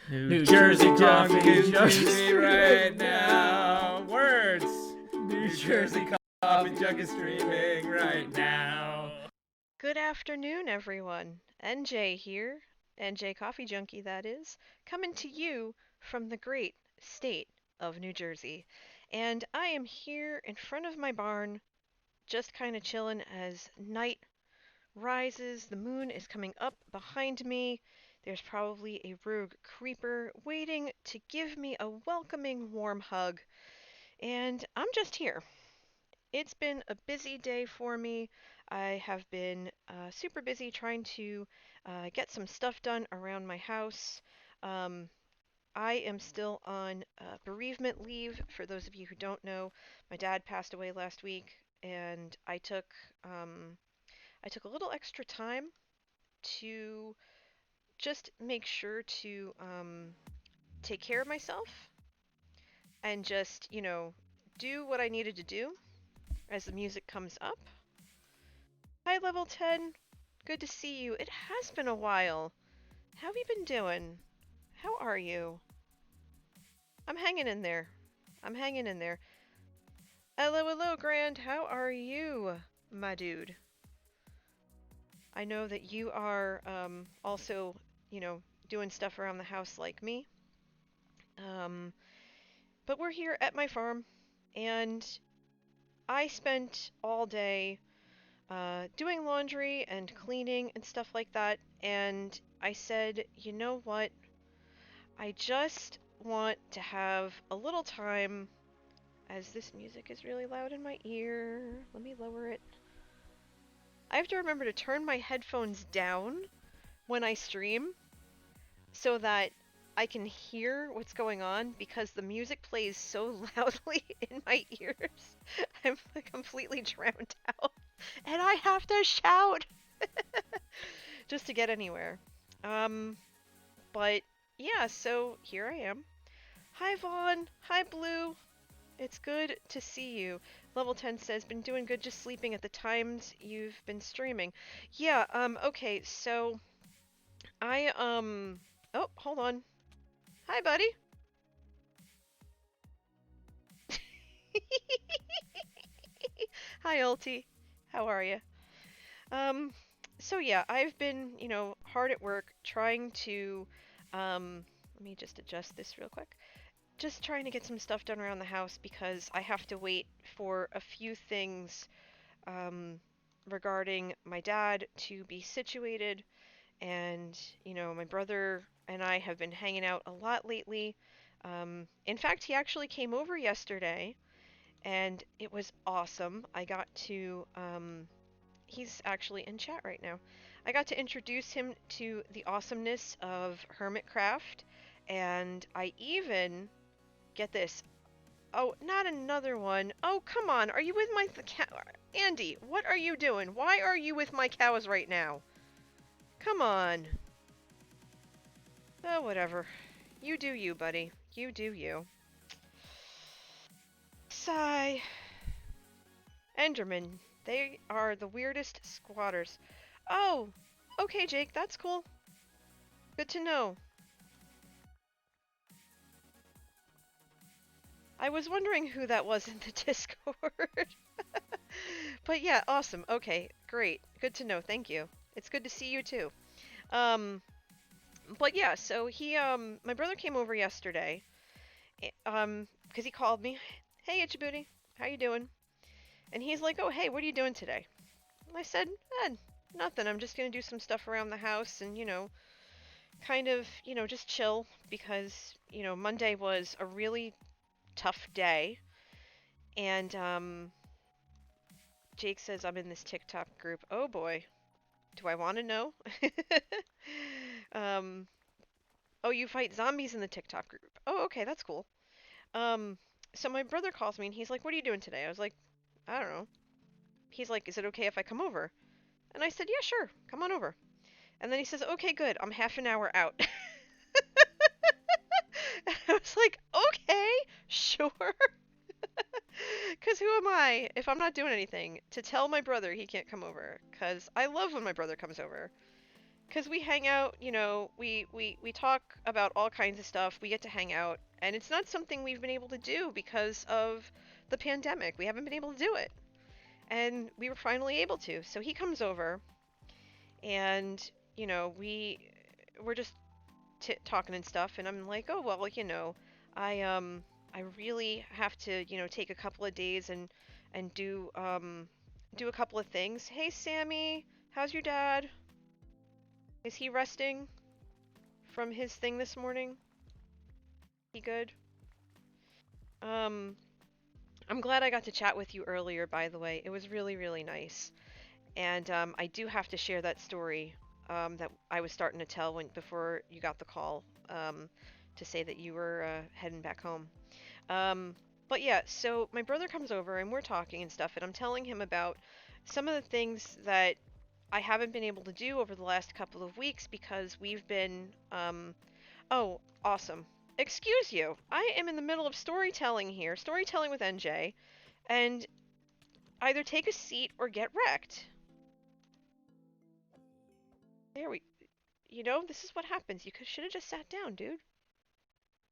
New Jersey coffee is streaming right now. Words. New Jersey coffee jug is streaming right now. Good afternoon, everyone. NJ here, NJ Coffee Junkie, that is, coming to you from the great state of New Jersey. And I am here in front of my barn, just kind of chilling as night rises. The moon is coming up behind me. There's probably a rogue creeper waiting to give me a welcoming, warm hug. And I'm just here. It's been a busy day for me. I have been super busy trying to get some stuff done around my house. Um, I am still on bereavement leave. For those of you who don't know, my dad passed away last week, and I took a little extra time to just make sure to take care of myself and just do what I needed to do as the music comes up. Hi, level 10. Good to see you. It has been a while. How have you been doing? How are you? I'm hanging in there. I'm hanging in there. Hello, hello, Grand. How are you, my dude? I know that you are also, doing stuff around the house like me. Um, but we're here at my farm, and I spent all day doing laundry and cleaning and stuff like that. And I said, you know what? I just want to have a little time as this music is really loud in my ear. Let me lower it. I have to remember to turn my headphones down when I stream so that I can hear what's going on because the music plays so loudly in my ears. I'm like completely drowned out and I have to shout just to get anywhere. Um, but yeah, so here I am. Hi Vaughn. Hi Blue. It's good to see you. Level 10 says, been doing good just sleeping at the times you've been streaming. Yeah, okay, so oh, hold on. Hi, buddy. Hi, Ulti. How are you? Um, so yeah, I've been, hard at work trying to, let me just adjust this real quick. Just trying to get some stuff done around the house because I have to wait for a few things um, regarding my dad to be situated. And, my brother and I have been hanging out a lot lately. In fact, he actually came over yesterday and it was awesome. He's actually in chat right now. I got to introduce him to the awesomeness of Hermitcraft, and I even, get this, oh, not another one. Oh, come on. Are you with my cow? Andy, what are you doing? Why are you with my cows right now? Come on. Oh, whatever. You do you, buddy. You do you. Sigh. Enderman. They are the weirdest squatters. Oh, okay, Jake. That's cool. Good to know. I was wondering who that was in the Discord. But yeah, awesome. Okay, great. Good to know. Thank you. It's good to see you too. Um, but yeah, so my brother came over yesterday, because he called me. Hey, Itchy Booty, how you doing? And he's like, oh, hey, what are you doing today? And I said, nothing. I'm just gonna do some stuff around the house and, kind of, just chill because, Monday was a really tough day. And, Jake says I'm in this TikTok group. Oh boy, do I want to know? um, oh, you fight zombies in the TikTok group. Oh, okay, that's cool. Um, so my brother calls me and he's like, "What are you doing today?" I was like, "I don't know." He's like, "Is it okay if I come over?" And I said, "Yeah, sure, come on over." And then he says, "Okay, good. I'm half an hour out." And I was like, "Okay, sure." Because who am I, if I'm not doing anything, to tell my brother he can't come over? Because I love when my brother comes over. because we hang out, we talk about all kinds of stuff. We get to hang out, and it's not something we've been able to do because of the pandemic. We haven't been able to do it, and we were finally able to. So he comes over, and we're just talking and stuff, and I'm like, oh well, I really have to, take a couple of days and do a couple of things. Hey Sammy, how's your dad? Is he resting from his thing this morning? He good? Um, I'm glad I got to chat with you earlier, by the way. It was really, really nice. And I do have to share that story that I was starting to tell before you got the call to say that you were heading back home. Um, but yeah, so my brother comes over and we're talking and stuff, and I'm telling him about some of the things that I haven't been able to do over the last couple of weeks because we've been oh, awesome. Excuse you. I am in the middle of storytelling here, storytelling with NJ, and either take a seat or get wrecked. There we. This is what happens. You should have just sat down, dude.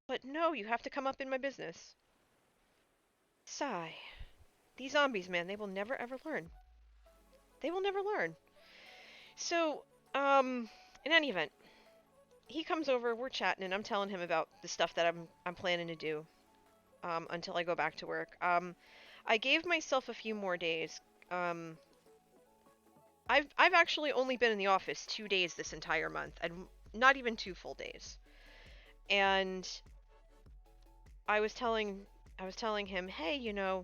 But no, you have to come up in my business. Sigh. These zombies, man, they will never ever learn. They will never learn. So, in any event, he comes over, we're chatting, and I'm telling him about the stuff that I'm planning to do until I go back to work. I gave myself a few more days. Um, I've actually only been in the office 2 days this entire month, and not even 2 full days. And I was telling him, hey,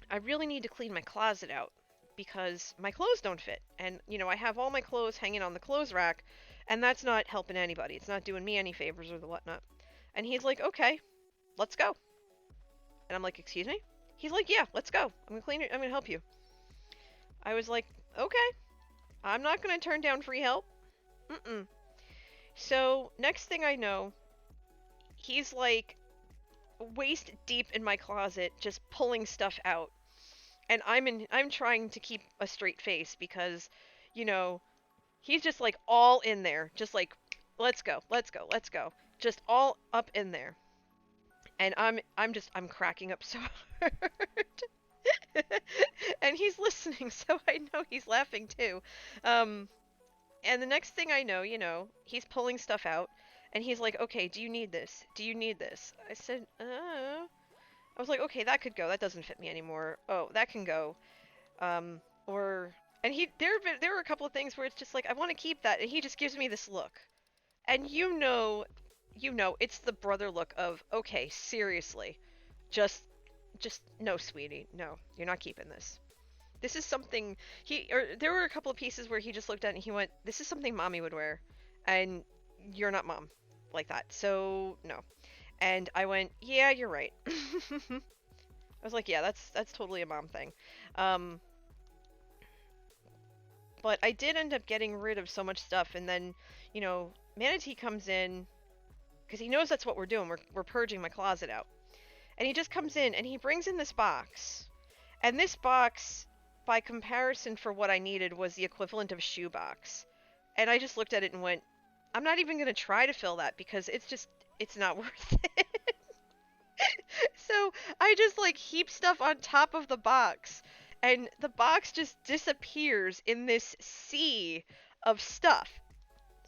I really need to clean my closet out because my clothes don't fit, and I have all my clothes hanging on the clothes rack, and that's not helping anybody. It's not doing me any favors or the whatnot. And he's like, okay, let's go. And I'm like, excuse me? He's like, yeah, let's go. I'm gonna clean it. I'm gonna help you. I was like, okay, I'm not gonna turn down free help. Mm-mm. So next thing I know, he's like waist deep in my closet, just pulling stuff out, and I'm trying to keep a straight face because, you know, he's just like all in there, just like, let's go, let's go, let's go, just all up in there, and I'm cracking up so hard. And he's listening, so I know he's laughing too. Um, and the next thing I know, he's pulling stuff out, and he's like, "Okay, do you need this? Do you need this?" I said, I was like, "Okay, that could go. That doesn't fit me anymore. Oh, that can go." Um, or and there were a couple of things where it's just like, "I want to keep that," and he just gives me this look, and it's the brother look of, "Okay, seriously, just no, sweetie, no, you're not keeping this." This is something there were a couple of pieces where he just looked at it and he went, "This is something mommy would wear, and you're not mom like that, so no." And I went, "Yeah, you're right." I was like, "Yeah, that's totally a mom thing." Um, but I did end up getting rid of so much stuff, and then, Manatee comes in because he knows that's what we're doing. We're purging my closet out, and he just comes in and he brings in this box. And this box, by comparison for what I needed, was the equivalent of a shoebox. And I just looked at it and went, I'm not even going to try to fill that because it's not worth it. So I just like heap stuff on top of the box. And the box just disappears in this sea of stuff.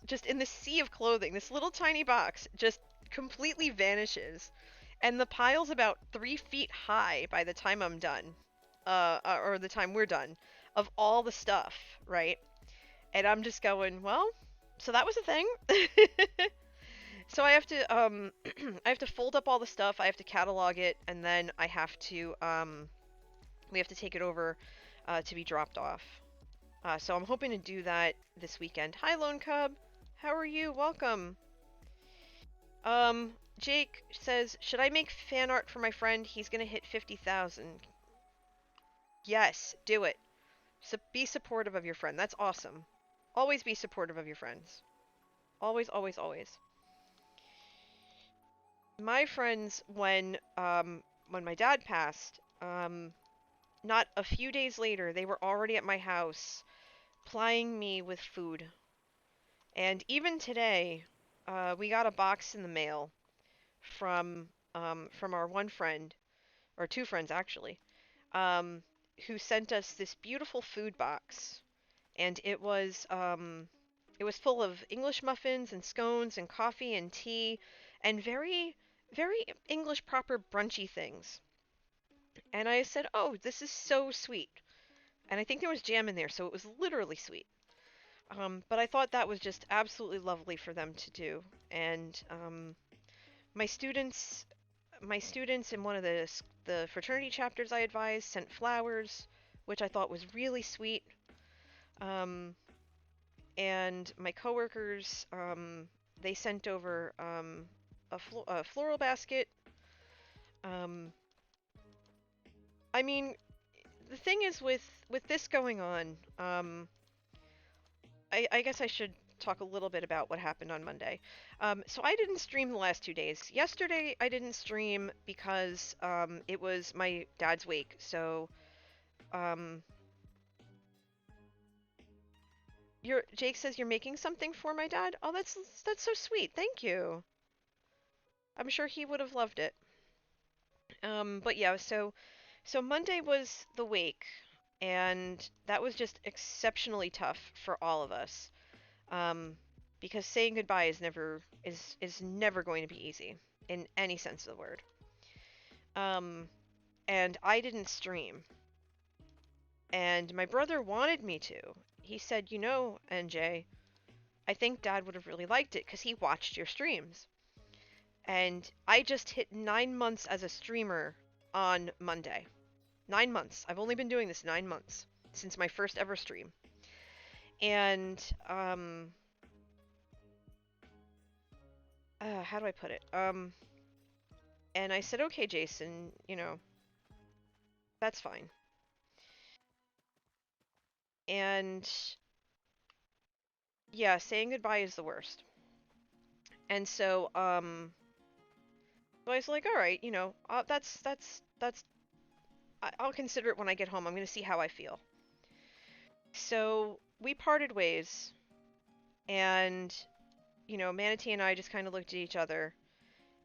Just in this sea of clothing. This little tiny box just completely vanishes. And the pile's about 3 feet high by the time I'm done. Or the time we're done, of all the stuff, right? And I'm just going, well, so that was a thing. So I have to I have to fold up all the stuff, I have to catalog it, and then I have to we have to take it over to be dropped off. So I'm hoping to do that this weekend. Hi Lone Cub, how are you? Welcome. Jake says, should I make fan art for my friend? He's gonna hit 50,000. Yes, do it. Be supportive of your friend. That's awesome. Always be supportive of your friends. Always, always, always. My friends, when my dad passed, not a few days later, they were already at my house, plying me with food. And even today, we got a box in the mail from our one friend, or two friends actually, um, who sent us this beautiful food box, and it was full of English muffins and scones and coffee and tea, and very English proper brunchy things. And I said, "Oh, this is so sweet." And I think there was jam in there, so it was literally sweet. But I thought that was just absolutely lovely for them to do. And my students, my students in one of the fraternity chapters I advised sent flowers, which I thought was really sweet. Um, and my coworkers, they sent over a floral basket. Um, I mean, the thing is with this going on, I guess I should talk a little bit about what happened on Monday. So I didn't stream the last 2 days. Yesterday I didn't stream because it was my dad's wake. So um, Jake says you're making something for my dad. Oh, that's so sweet. Thank you. I'm sure he would have loved it. But yeah, so Monday was the wake, and that was just exceptionally tough for all of us. Um, because saying goodbye is never going to be easy in any sense of the word. Um, and I didn't stream, and my brother wanted me to. He said, "You know, NJ, I think Dad would have really liked it because he watched your streams." And I just hit 9 months as a streamer on Monday. 9 months. I've only been doing this 9 months since my first ever stream. And how do I put it? And I said, okay, Jason, that's fine. And yeah, saying goodbye is the worst. And so I was like, all right, I'll consider it when I get home. I'm gonna see how I feel. So we parted ways, and Manatee and I just kind of looked at each other,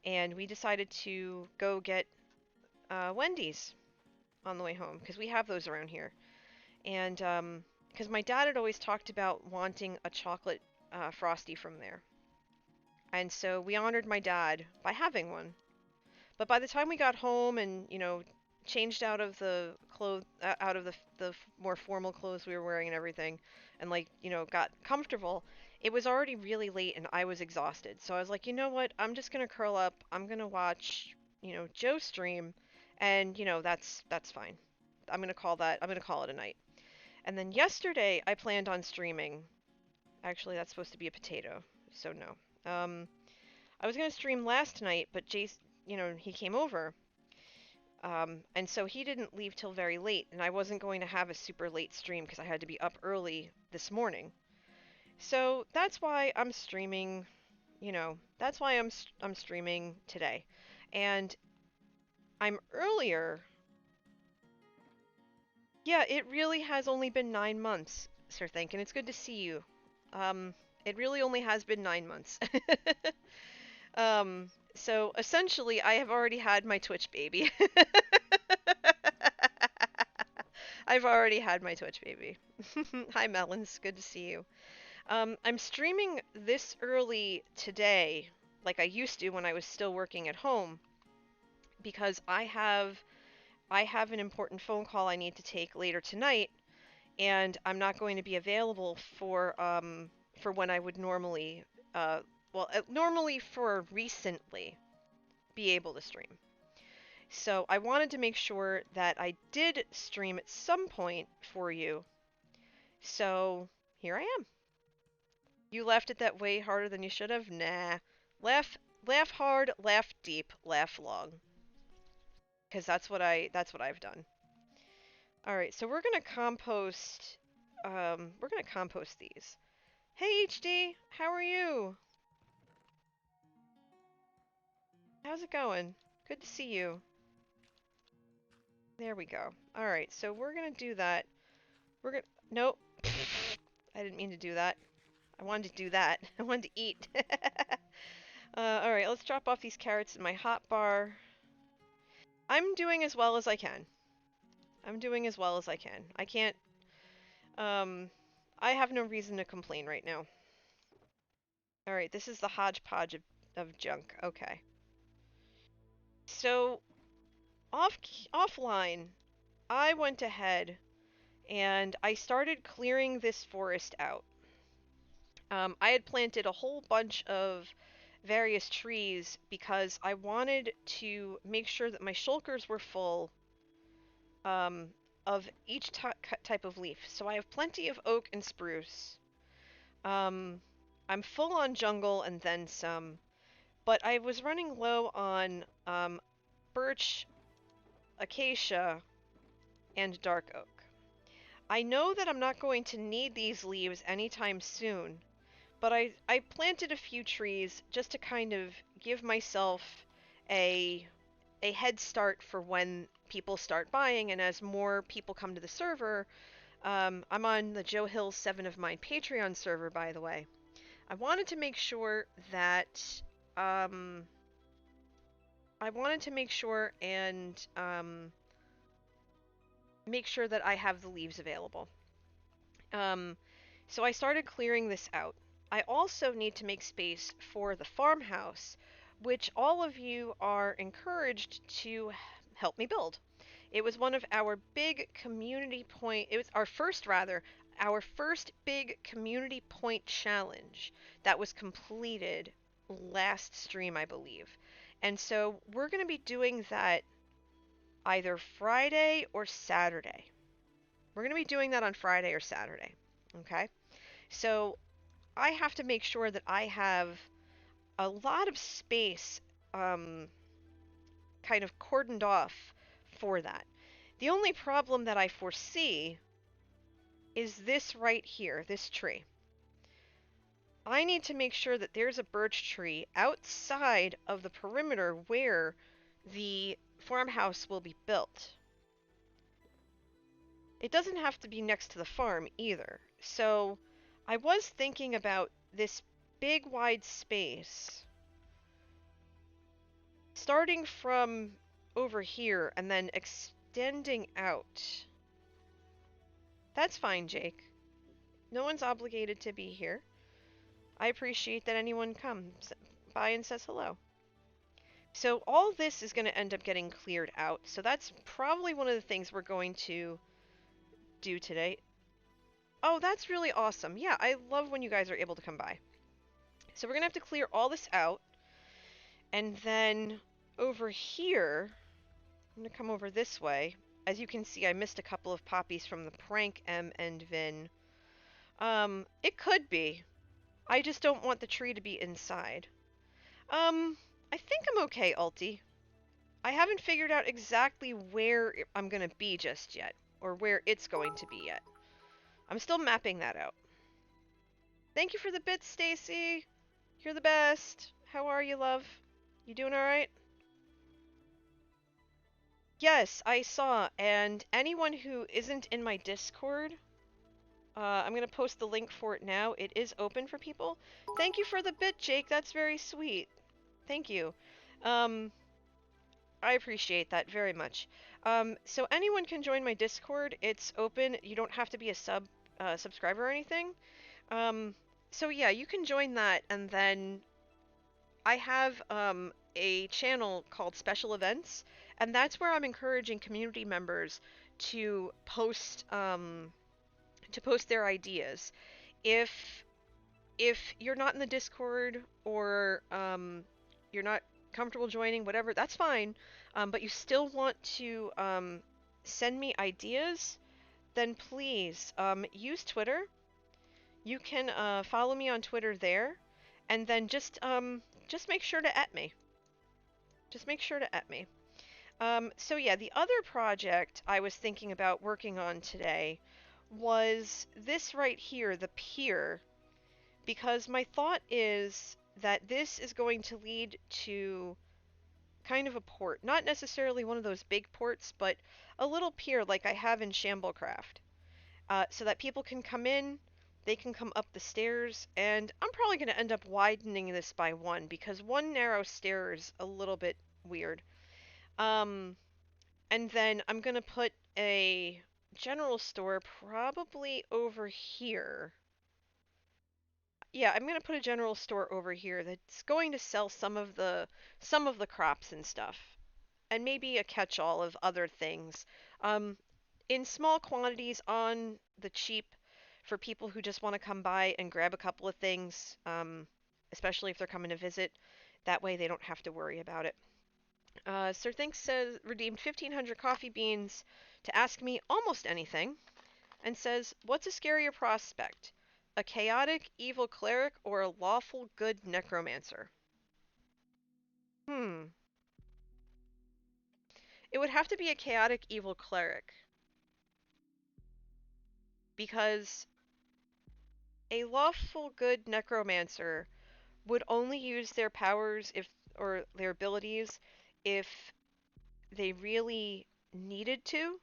and we decided to go get Wendy's on the way home because we have those around here. And because my dad had always talked about wanting a chocolate frosty from there, and so we honored my dad by having one. But by the time we got home and changed out of the clothes, out of the more formal clothes we were wearing and everything, and like got comfortable, it was already really late and I was exhausted. So I was like, you know what? I'm just gonna curl up. I'm gonna watch Joe stream, and that's fine. I'm gonna call it a night. And then yesterday I planned on streaming. Actually, that's supposed to be a potato, so no. I was gonna stream last night, but Jace, he came over, and so he didn't leave till very late, and I wasn't going to have a super late stream because I had to be up early this morning. So that's why I'm streaming. That's why I'm streaming today, and I'm earlier. Yeah, it really has only been 9 months, Sir Thank, and it's good to see you. Um, it really only has been 9 months. So essentially, I have already had my Twitch baby. I've already had my Twitch baby. Hi, Melons. Good to see you. I'm streaming this early today, like I used to when I was still working at home, because I have an important phone call I need to take later tonight, and I'm not going to be available for when I would normally normally for recently be able to stream. So I wanted to make sure that I did stream at some point for you. So here I am. You laughed at that way harder than you should have? Nah. Laugh hard, laugh deep, laugh long. Because that's what I've done. All right, so we're gonna compost these. Hey HD, how are you? How's it going? Good to see you. There we go. All right, so we're gonna do that. We're gonna Nope. I didn't mean to do that. I wanted to do that. I wanted to eat. Alright, let's drop off these carrots in my hot bar. I'm doing as well as I can. I'm doing as well as I can. I can't, I have no reason to complain right now. Alright, this is the hodgepodge of junk. Okay. So, offline, I went ahead and I started clearing this forest out. I had planted a whole bunch of various trees because I wanted to make sure that my shulkers were full um, of each type of leaf. So I have plenty of oak and spruce. Um, I'm full on jungle and then some, but I was running low on birch, acacia, and dark oak. I know that I'm not going to need these leaves anytime soon, but I planted a few trees just to kind of give myself a head start for when people start buying, and as more people come to the server, I'm on the Joe Hill 7 of Mine Patreon server, by the way. I wanted to make sure that um, I wanted to make sure and make sure that I have the leaves available. Um, so I started clearing this out. I also need to make space for the farmhouse, which all of you are encouraged to help me build. It was one of our big community point, it was our first rather, our first big community point challenge that was completed last stream, I believe. And so we're going to be doing that either Friday or Saturday. We're going to be doing that on Friday or Saturday. Okay? So I have to make sure that I have a lot of space um, kind of cordoned off for that. The only problem that I foresee is this right here, this tree. I need to make sure that there's a birch tree outside of the perimeter where the farmhouse will be built. It doesn't have to be next to the farm either. So I was thinking about this big wide space starting from over here and then extending out. That's fine, Jake. No one's obligated to be here. I appreciate that anyone comes by and says hello. So all this is going to end up getting cleared out. So that's probably one of the things we're going to do today. Oh, that's really awesome. Yeah, I love when you guys are able to come by. So we're going to have to clear all this out. And then over here, I'm going to come over this way. As you can see, I missed a couple of poppies from the prank M and Vin. It could be. I just don't want the tree to be inside. I think I'm okay, Ulti. I haven't figured out exactly where I'm going to be just yet, or where it's going to be yet. I'm still mapping that out. Thank you for the bits, Stacy. You're the best. How are you, love? You doing alright? Yes, I saw, and anyone who isn't in my Discord, I'm gonna post the link for it now. It is open for people. Thank you for the bit, Jake. That's very sweet. Thank you. I appreciate that very much. So anyone can join my Discord. It's open. You don't have to be a subscriber or anything. So yeah, you can join that, and then I have a channel called Special Events, and that's where I'm encouraging community members to post their ideas. If you're not in the Discord or you're not comfortable joining, whatever, that's fine. But you still want to send me ideas, then please use Twitter. You can follow me on Twitter there, and then just make sure to @me. Just make sure to @me. So yeah, the other project I was thinking about working on today was this right here, the pier, because my thought is that this is going to lead to kind of a port. Not necessarily one of those big ports, but a little pier like I have in Shamblecraft. So that people can come in, They can come up the stairs, and I'm probably going to end up widening this by one because one narrow stair is a little bit weird. Um, and then I'm going to put a general store probably over here. Yeah, I'm going to put a general store over here that's going to sell some of the crops and stuff, and maybe a catch-all of other things. Um, in small quantities on the cheap for people who just want to come by and grab a couple of things, especially if they're coming to visit. That way they don't have to worry about it. Sir Think says redeemed 1,500 coffee beans to ask me almost anything, and says, "What's a scarier prospect? A chaotic, evil cleric or a lawful, good necromancer?" Hmm. It would have to be a chaotic, evil cleric, because a lawful, good necromancer would only use their powers if or their abilities if they really needed to,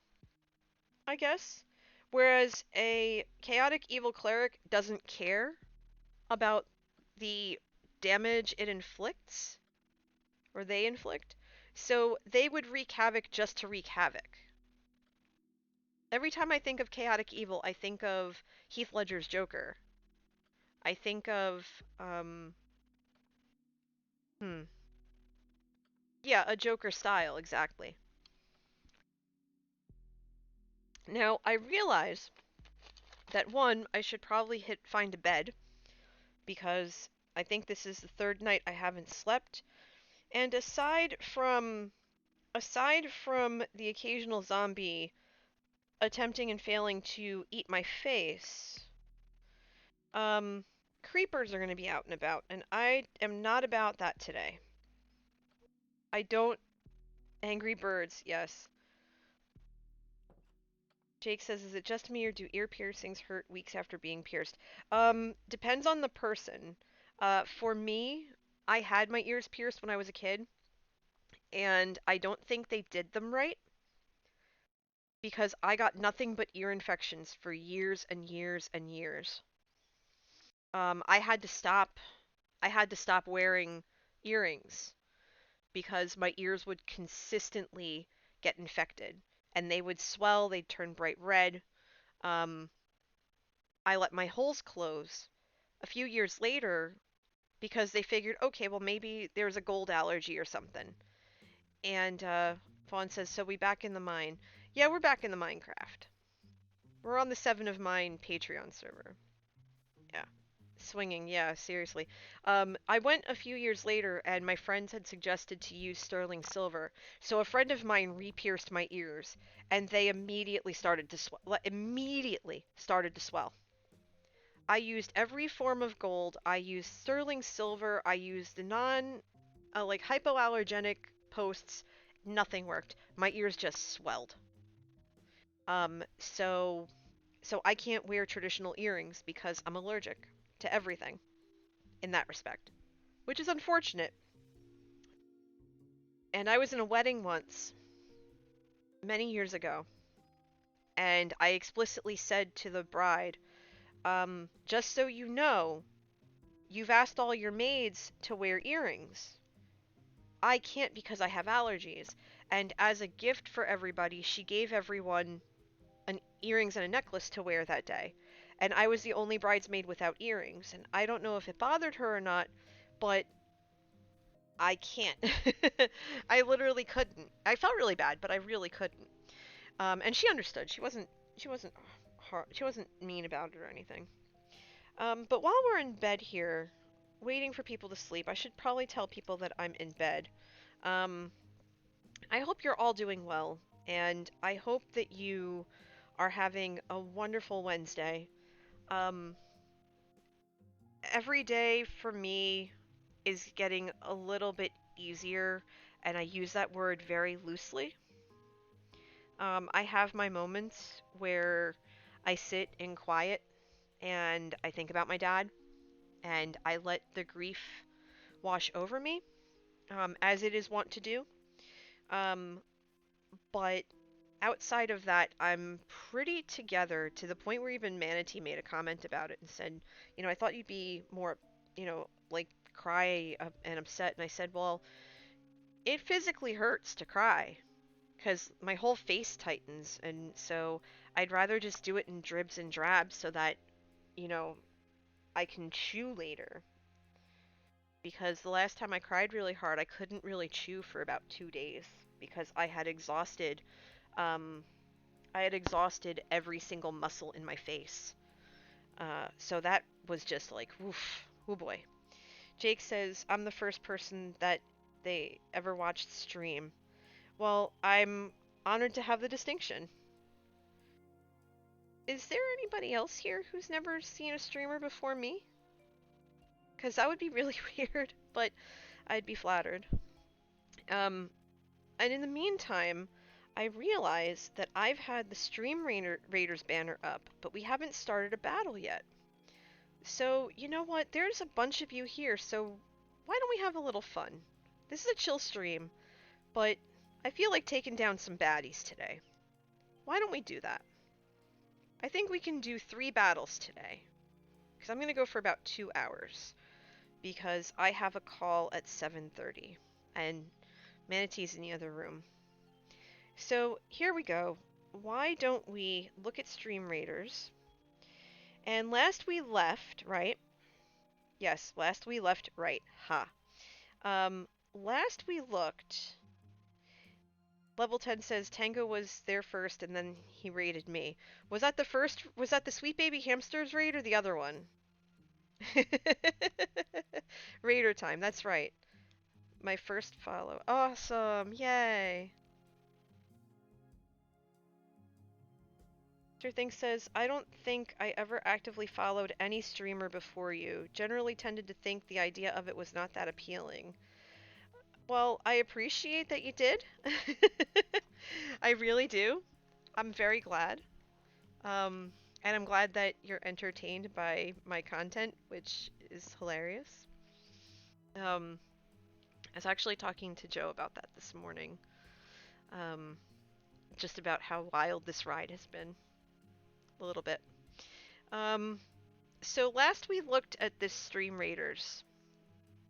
I guess. Whereas a chaotic evil cleric doesn't care about the damage it inflicts or they inflict. So they would wreak havoc just to wreak havoc. Every time I think of chaotic evil, I think of Heath Ledger's Joker. I think of hmm, yeah, a Joker style exactly. Now, I realize that one, I should probably hit find a bed because I think this is the third night I haven't slept. And aside from the occasional zombie attempting and failing to eat my face, um creepers are going to be out and about, and I am not about that today. I don't Angry birds, yes. Jake says, is it just me or do ear piercings hurt weeks after being pierced? Depends on the person. For me, I had my ears pierced when I was a kid, and I don't think they did them right because I got nothing but ear infections for years and years and years. I had to stop. I had to stop wearing earrings because my ears would consistently get infected, and they would swell. They'd turn bright red. Um, I let my holes close a few years later because they figured, okay, well, maybe there's a gold allergy or something. And Vaughn says, so we back in the mine. Yeah, we're back in the Minecraft. We're on the Seven of Mine Patreon server. Yeah. Swinging, yeah, seriously. I went a few years later and my friends had suggested to use sterling silver. So a friend of mine re-pierced my ears and they immediately started to swell. Immediately started to swell. I used every form of gold. I used sterling silver. I used the like hypoallergenic posts. Nothing worked. My ears just swelled. So I can't wear traditional earrings because I'm allergic to everything in that respect, which is unfortunate. And I was in a wedding once, many years ago, and I explicitly said to the bride, just so you know, you've asked all your maids to wear earrings. I can't because I have allergies. And as a gift for everybody, she gave everyone an earrings and a necklace to wear that day. And I was the only bridesmaid without earrings. And I don't know if it bothered her or not, but I can't. I literally couldn't. I felt really bad, but I really couldn't. And she understood. She wasn't mean about it or anything. But while we're in bed here, waiting for people to sleep, I should probably tell people that I'm in bed. Um, I hope you're all doing well, and I hope that you are having a wonderful Wednesday. Um, every day for me is getting a little bit easier, and I use that word very loosely. I have my moments where I sit in quiet and I think about my dad, and I let the grief wash over me, as it is wont to do. Um, but outside of that, I'm pretty together to the point where even Manatee made a comment about it and said, I thought you'd be more, like cry and upset. And I said, well, it physically hurts to cry because my whole face tightens. And so I'd rather just do it in dribs and drabs so that, you know, I can chew later. Because the last time I cried really hard, I couldn't really chew for about 2 days because um, I had exhausted every single muscle in my face. So that was just like, woof, oh boy. Jake says, I'm the first person that they ever watched stream. Well, I'm honored to have the distinction. Is there anybody else here who's never seen a streamer before me? Because that would be really weird, but I'd be flattered. Um, and in the meantime, I realize that I've had the Raiders banner up, but we haven't started a battle yet. So, you know what? There's a bunch of you here, so why don't we have a little fun? This is a chill stream, but I feel like taking down some baddies today. Why don't we do that? I think we can do 3 battles today, because I'm going to go for about 2 hours, because I have a call at 7:30, and Manatee's in the other room. So here we go. Why don't we look at Stream Raiders? And last we left, right? Yes, last we left, right. Ha. Last we looked, level 10 says Tango was there first and then he raided me. Was that the first? Was that the Sweet Baby Hamsters raid or the other one? Raider time, that's right. My first follow. Awesome, yay. Mr. Thing says, I don't think I ever actively followed any streamer before you. Generally tended to think the idea of it was not that appealing. Well, I appreciate that you did. I really do. I'm very glad. And I'm glad that you're entertained by my content, which is hilarious. I was actually talking to Joe about that this morning. Um, just about how wild this ride has been. A little bit. Um, so last we looked at this Stream Raiders.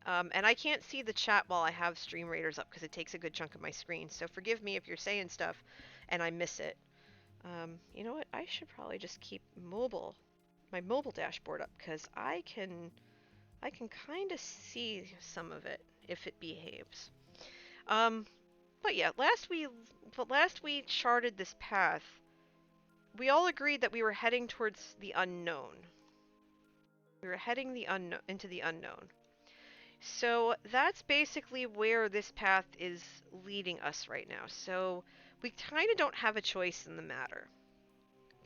And I can't see the chat while I have Stream Raiders up because it takes a good chunk of my screen. So forgive me if you're saying stuff and I miss it. You know what? I should probably just keep my mobile dashboard up because I can kind of see some of it if it behaves. But yeah, last we charted this path, we all agreed that we were heading towards the unknown. We were heading into the unknown. So that's basically where this path is leading us right now. So we kind of don't have a choice in the matter.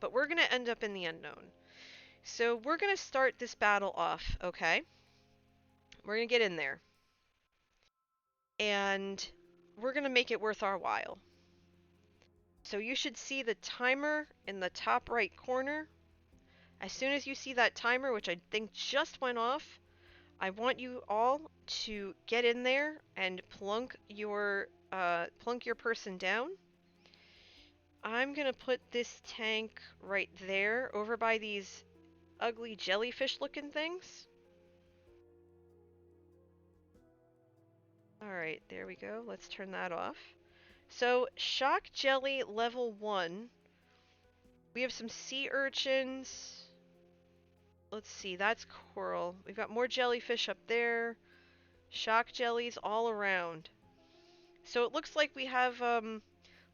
But we're going to end up in the unknown. So we're going to start this battle off, okay? We're going to get in there. And we're going to make it worth our while. So you should see the timer in the top right corner. As soon as you see that timer, which I think just went off, I want you all to get in there and plunk your person down. I'm gonna put this tank right there, over by these ugly jellyfish looking things. Alright, there we go. Let's turn that off. So, shock jelly level 1. We have some sea urchins. Let's see, that's coral. We've got more jellyfish up there. Shock jellies all around. So it looks like we have,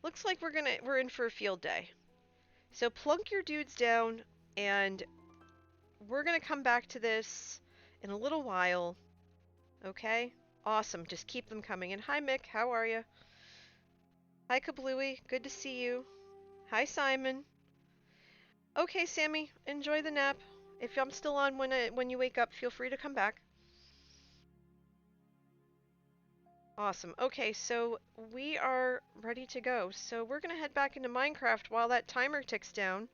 looks like we're in for a field day. So plunk your dudes down, and we're gonna come back to this in a little while. Okay? Awesome, just keep them coming. And hi Mick, how are you? Hi Kablooey, good to see you. Hi Simon. Okay Sammy, enjoy the nap. If I'm still on when you wake up, feel free to come back. Awesome. Okay, so we are ready to go. So we're gonna head back into Minecraft while that timer ticks down.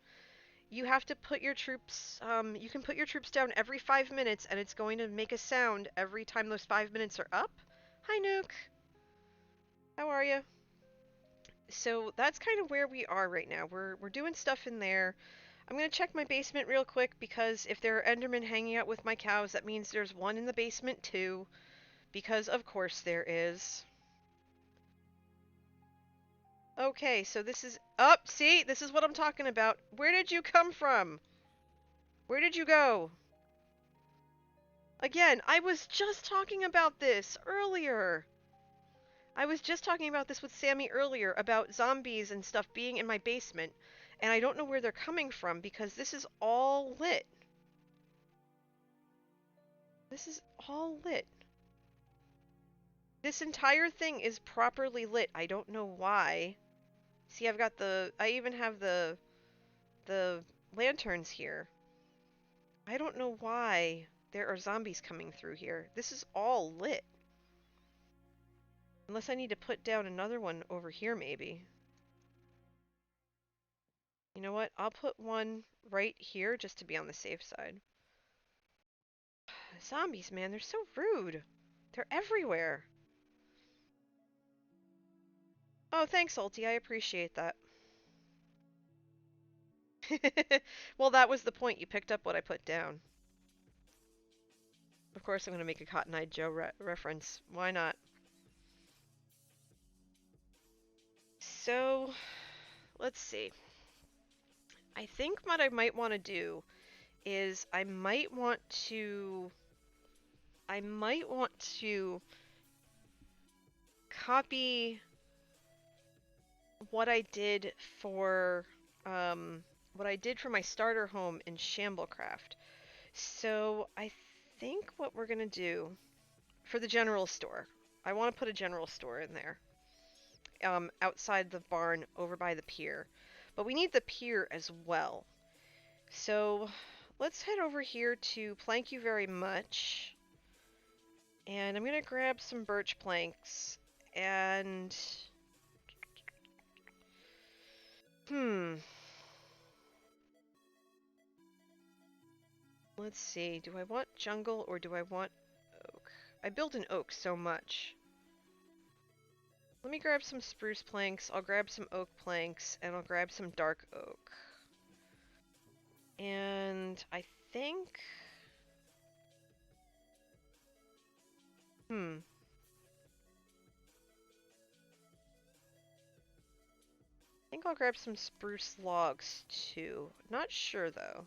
You have to put your troops, you can put your troops down every 5 minutes and it's going to make a sound every time those 5 minutes are up. Hi Nuke. How are you? so that's kind of where we are right now. We're doing stuff in there. I'm gonna check my basement real quick because if there are Endermen hanging out with my cows, that means there's one in the basement too. Because of course there is. Okay, so this is up. See, this is what I'm talking about. Where did you come from? Where did you go? Again, I was just talking about this earlier. I was just talking about this with Sammy earlier about zombies and stuff being in my basement, and I don't know where they're coming from because this is all lit. This is all lit. This entire thing is properly lit. I don't know why. See, I even have the lanterns here. I don't know why there are zombies coming through here. This is all lit. Unless I need to put down another one over here, maybe. You know what? I'll put one right here just to be on the safe side. Zombies, man, they're so rude. They're everywhere. Oh, thanks, Ulti. I appreciate that. Well, that was the point. You picked up what I put down. Of course, I'm going to make a Cotton Eye Joe reference. Why not? So, let's see. I think what I might want to do is I might want to copy what I did for what I did for my starter home in Shamblecraft. So I think what we're gonna do for the general store, I want to put a general store in there, outside the barn over by the pier, but we need the pier as well. So let's head over here to Plank You Very Much, and I'm gonna grab some birch planks and let's see, do I want jungle or do I want oak? I build an oak so much. Let me grab some spruce planks, I'll grab some oak planks, and I'll grab some dark oak. And I think... I think I'll grab some spruce logs too. Not sure though.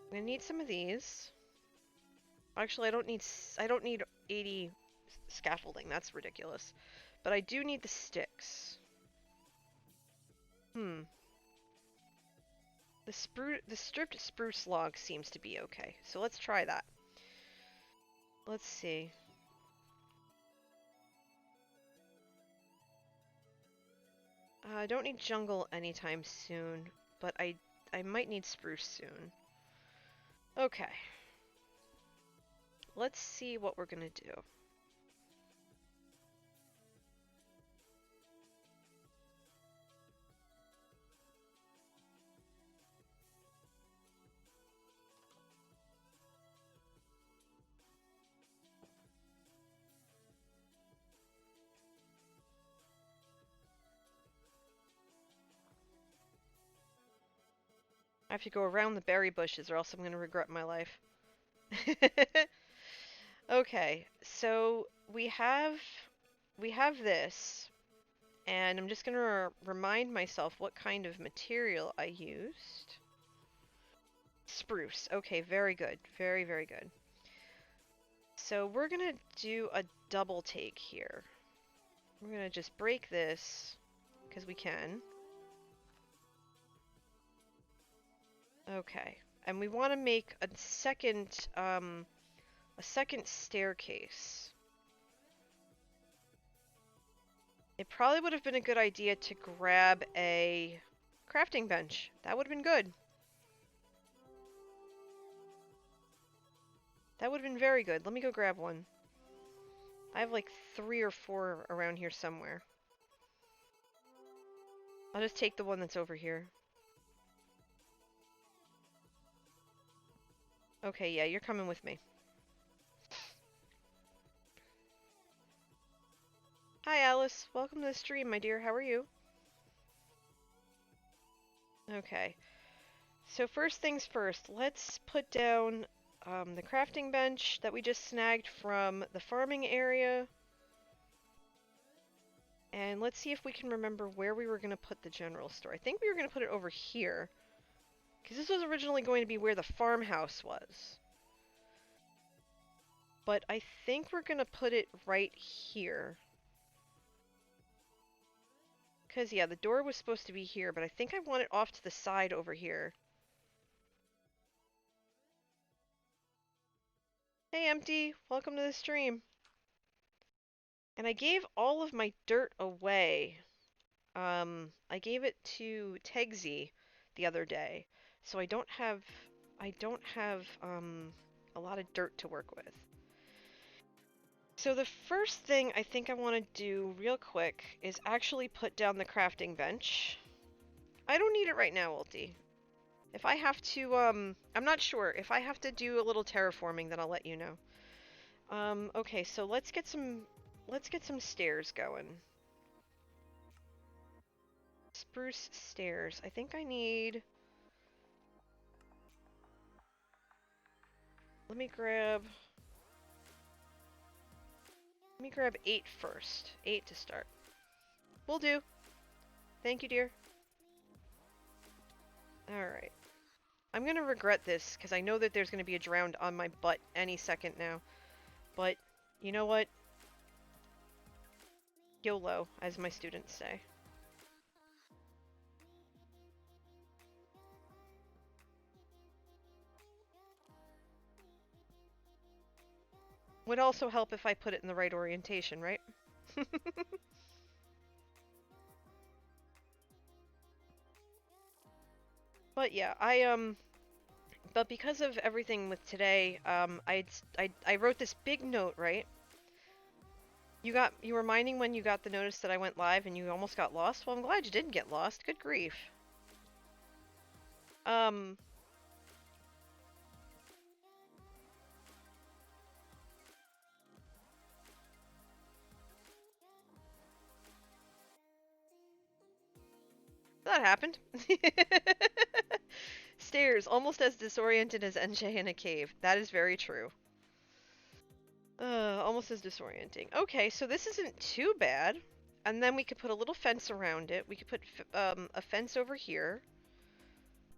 I'm gonna need some of these. Actually, I don't need 80 scaffolding. That's ridiculous. But I do need the sticks. The stripped spruce log seems to be okay. So let's try that. Let's see. I don't need jungle anytime soon, but I might need spruce soon. Okay. Let's see what we're gonna do. I have to go around the berry bushes or else I'm gonna regret my life. Okay, so we have this, and I'm just gonna remind myself what kind of material I used. Spruce. Okay, very good. Very, very good. So we're gonna do a double take here. We're gonna just break this, because we can. Okay, and we want to make a second staircase. It probably would have been a good idea to grab a crafting bench. That would have been good. That would have been very good. Let me go grab one. I have like 3 or 4 around here somewhere. I'll just take the one that's over here. Okay, yeah, you're coming with me. Hi, Alex. Alice. Welcome to the stream, my dear. How are you? Okay. So first things first, let's put down the crafting bench that we just snagged from the farming area. And let's see if we can remember where we were going to put the general store. I think we were going to put it over here. Because this was originally going to be where the farmhouse was. But I think we're going to put it right here. Because, yeah, the door was supposed to be here, but I think I want it off to the side over here. Hey, Empty! Welcome to the stream. And I gave all of my dirt away. I gave it to Tegsy the other day, so I don't have a lot of dirt to work with. So the first thing I think I want to do real quick is actually put down the crafting bench. I don't need it right now, Ulti. If I have to, I'm not sure. If I have to do a little terraforming, then I'll let you know. Okay, so let's get some stairs going. Spruce stairs. I think I need... Let me grab 8 first. 8 to start. Will do. Thank you, dear. Alright. I'm gonna regret this, because I know that there's gonna be a drowned on my butt any second now. But, you know what? YOLO, as my students say. Would also help if I put it in the right orientation, right? But yeah, but because of everything with today, I wrote this big note, right? You were mining when you got the notice that I went live and you almost got lost? Well, I'm glad you didn't get lost. Good grief. Um... That happened. Stairs, almost as disoriented as NJ in a cave. That is very true. Almost as disorienting. Okay, so this isn't too bad. And then we could put a little fence around it. We could put a fence over here.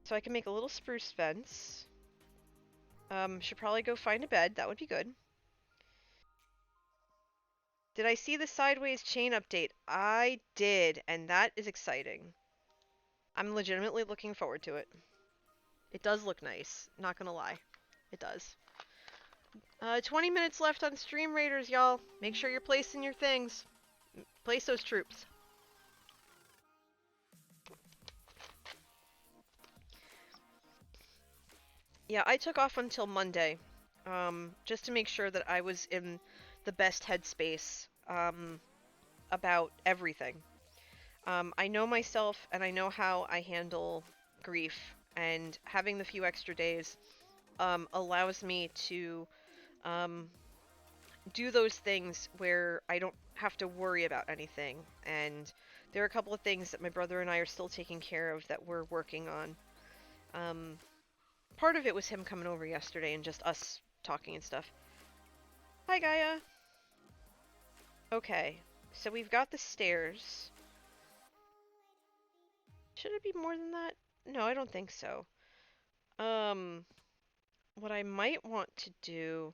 So I can make a little spruce fence. Should probably go find a bed. That would be good. Did I see the sideways chain update? I did, and that is exciting. I'm legitimately looking forward to it. It does look nice, not gonna lie. It does. 20 minutes left on Stream Raiders, y'all. Make sure you're placing your things. Place those troops. Yeah, I took off until Monday, just to make sure that I was in the best headspace, about everything. I know myself, and I know how I handle grief, and having the few extra days, allows me to, do those things where I don't have to worry about anything. And there are a couple of things that my brother and I are still taking care of that we're working on. Part of it was him coming over yesterday and just us talking and stuff. Hi, Gaia. Okay, so we've got the stairs. Should it be more than that? No, I don't think so. What I might want to do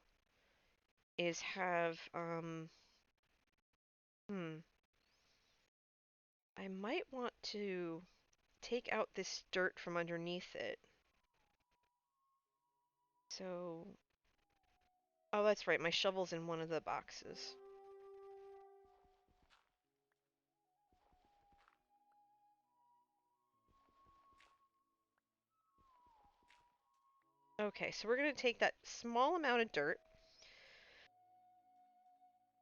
is have, I might want to take out this dirt from underneath it. So, oh, that's right, my shovel's in one of the boxes. Okay, so we're gonna take that small amount of dirt,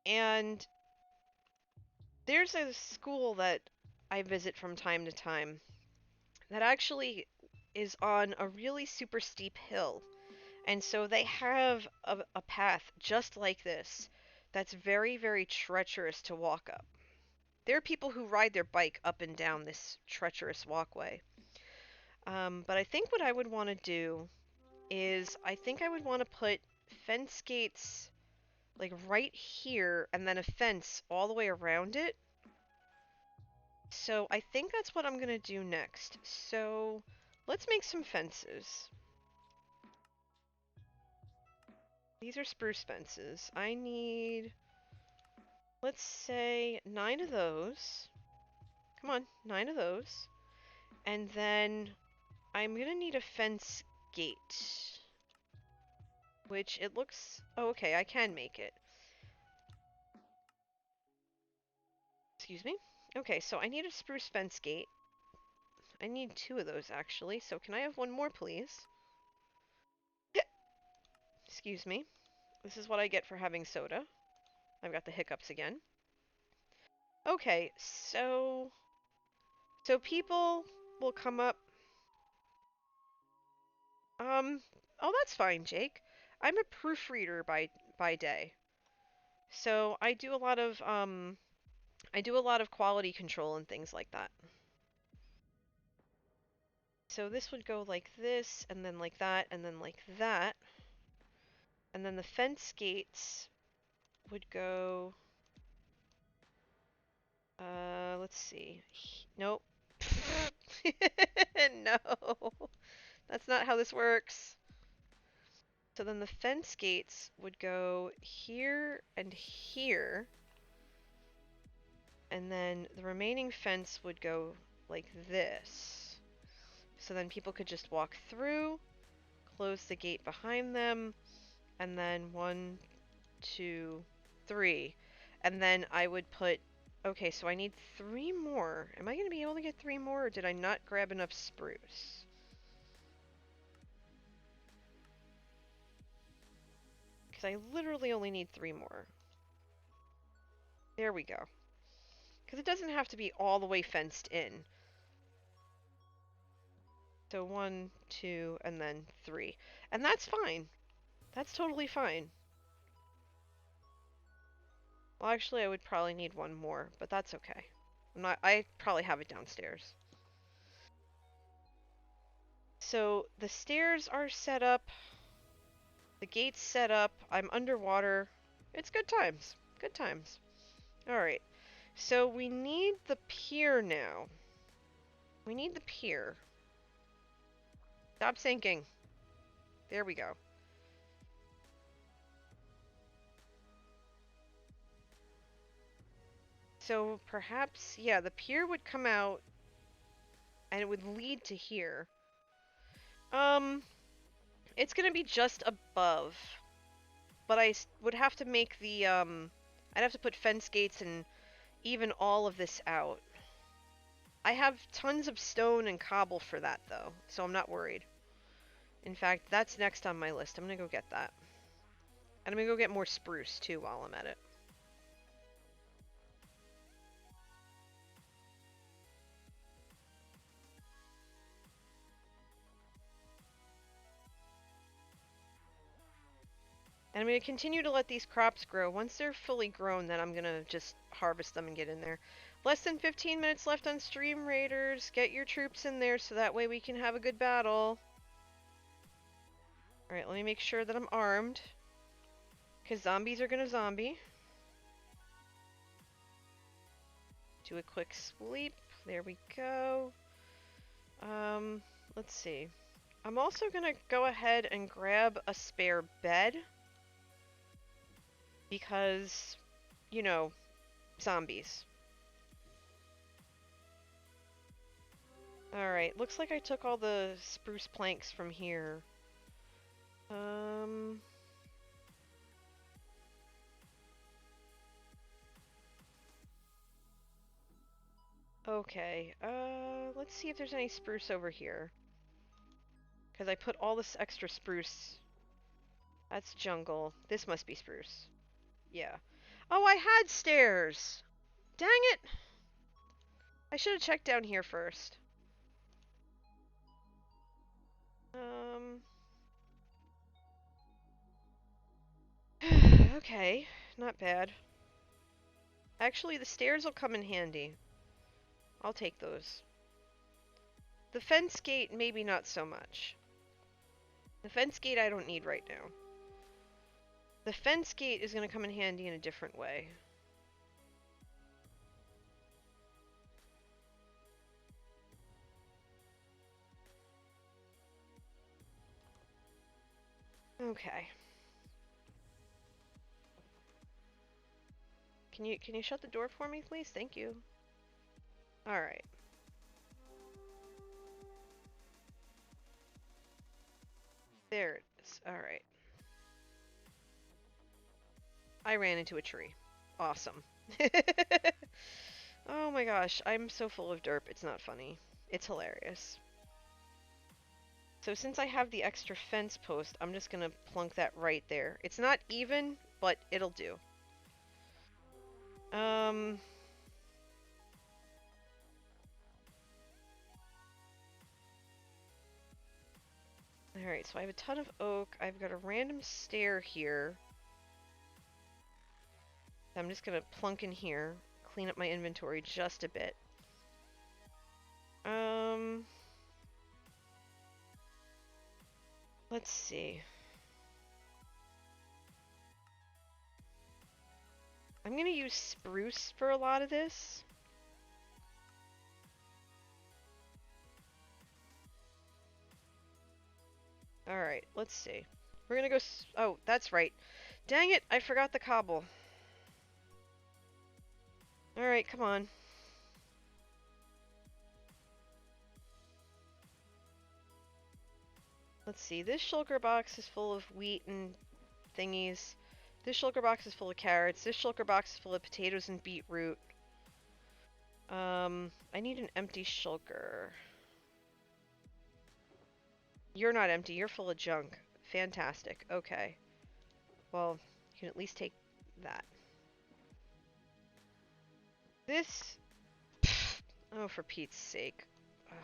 and there's a school that I visit from time to time that actually is on a really super steep hill. And so they have a path just like this that's very, very treacherous to walk up. there are people who ride their bike up and down this treacherous walkway. But I think what I would want to do is I think I would want to put fence gates like right here and then a fence all the way around it. So I think that's what I'm gonna do next. So let's make some fences. These are spruce fences. I need, let's say, 9 of those. Come on, 9 of those. And then I'm gonna need a fence gate. Which it looks... Oh, okay, I can make it. Excuse me? Okay, so I need a spruce fence gate. I need 2 of those, actually. So can I have 1 more, please? Excuse me. This is what I get for having soda. I've got the hiccups again. Okay, so... So people will come up... Oh, that's fine, Jake. I'm a proofreader by day. So I do a lot of, I do a lot of quality control and things like that. So this would go like this, and then like that, and then like that. And then the fence gates would go... let's see. Nope. No. That's not how this works. So then the fence gates would go here and here. And then the remaining fence would go like this. So then people could just walk through, close the gate behind them, and then 1, 2, 3. And then I would put... Okay, so I need 3 more. Am I going to be able to get 3 more, or did I not grab enough spruce? Because I literally only need 3 more. There we go. Because it doesn't have to be all the way fenced in. So 1, 2, and then 3. And that's fine. That's totally fine. Well, actually, I would probably need 1 more, but that's okay. I probably have it downstairs. So the stairs are set up. The gate's set up. I'm underwater. It's good times. Good times. Alright. So we need the pier now. We need the pier. Stop sinking. There we go. So perhaps, yeah, the pier would come out and it would lead to here. It's gonna be just above. But I would have to make the, I'd have to put fence gates and even all of this out. I have tons of stone and cobble for that, though, so I'm not worried. In fact, that's next on my list. I'm gonna go get that. And I'm gonna go get more spruce, too, while I'm at it. And I'm going to continue to let these crops grow. Once they're fully grown, then I'm going to just harvest them and get in there. Less than 15 minutes left on stream, Raiders. Get your troops in there so that way we can have a good battle. Alright, let me make sure that I'm armed. Because zombies are going to zombie. Do a quick sweep. There we go. Let's see. I'm also going to go ahead and grab a spare bed. Because, you know, zombies. Alright, looks like I took all the spruce planks from here. Okay, let's see if there's any spruce over here. Because I put all this extra spruce. That's jungle. This must be spruce. Yeah. Oh, I had stairs! Dang it! I should have checked down here first. Okay, not bad. Actually, the stairs will come in handy. I'll take those. The fence gate, maybe not so much. The fence gate I don't need right now. The fence gate is going to come in handy in a different way. Okay. Can you shut the door for me, please? Thank you. All right. There it is. All right. I ran into a tree. Awesome. Oh my gosh, I'm so full of derp. It's not funny. It's hilarious. So since I have the extra fence post, I'm just gonna plunk that right there. It's not even, but it'll do. Um, Alright, so I have a ton of oak. I've got a random stair here. I'm just gonna plunk in here, clean up my inventory just a bit. Um, let's see. I'm gonna use spruce for a lot of this. Alright, let's see. We're gonna go oh, that's right. Dang it, I forgot the cobble. Alright, come on. Let's see, this shulker box is full of wheat and thingies. This shulker box is full of carrots. This shulker box is full of potatoes and beetroot. I need an empty shulker. You're not empty, you're full of junk. Fantastic, okay. Well, you can at least take that. This... Oh, for Pete's sake. Ugh.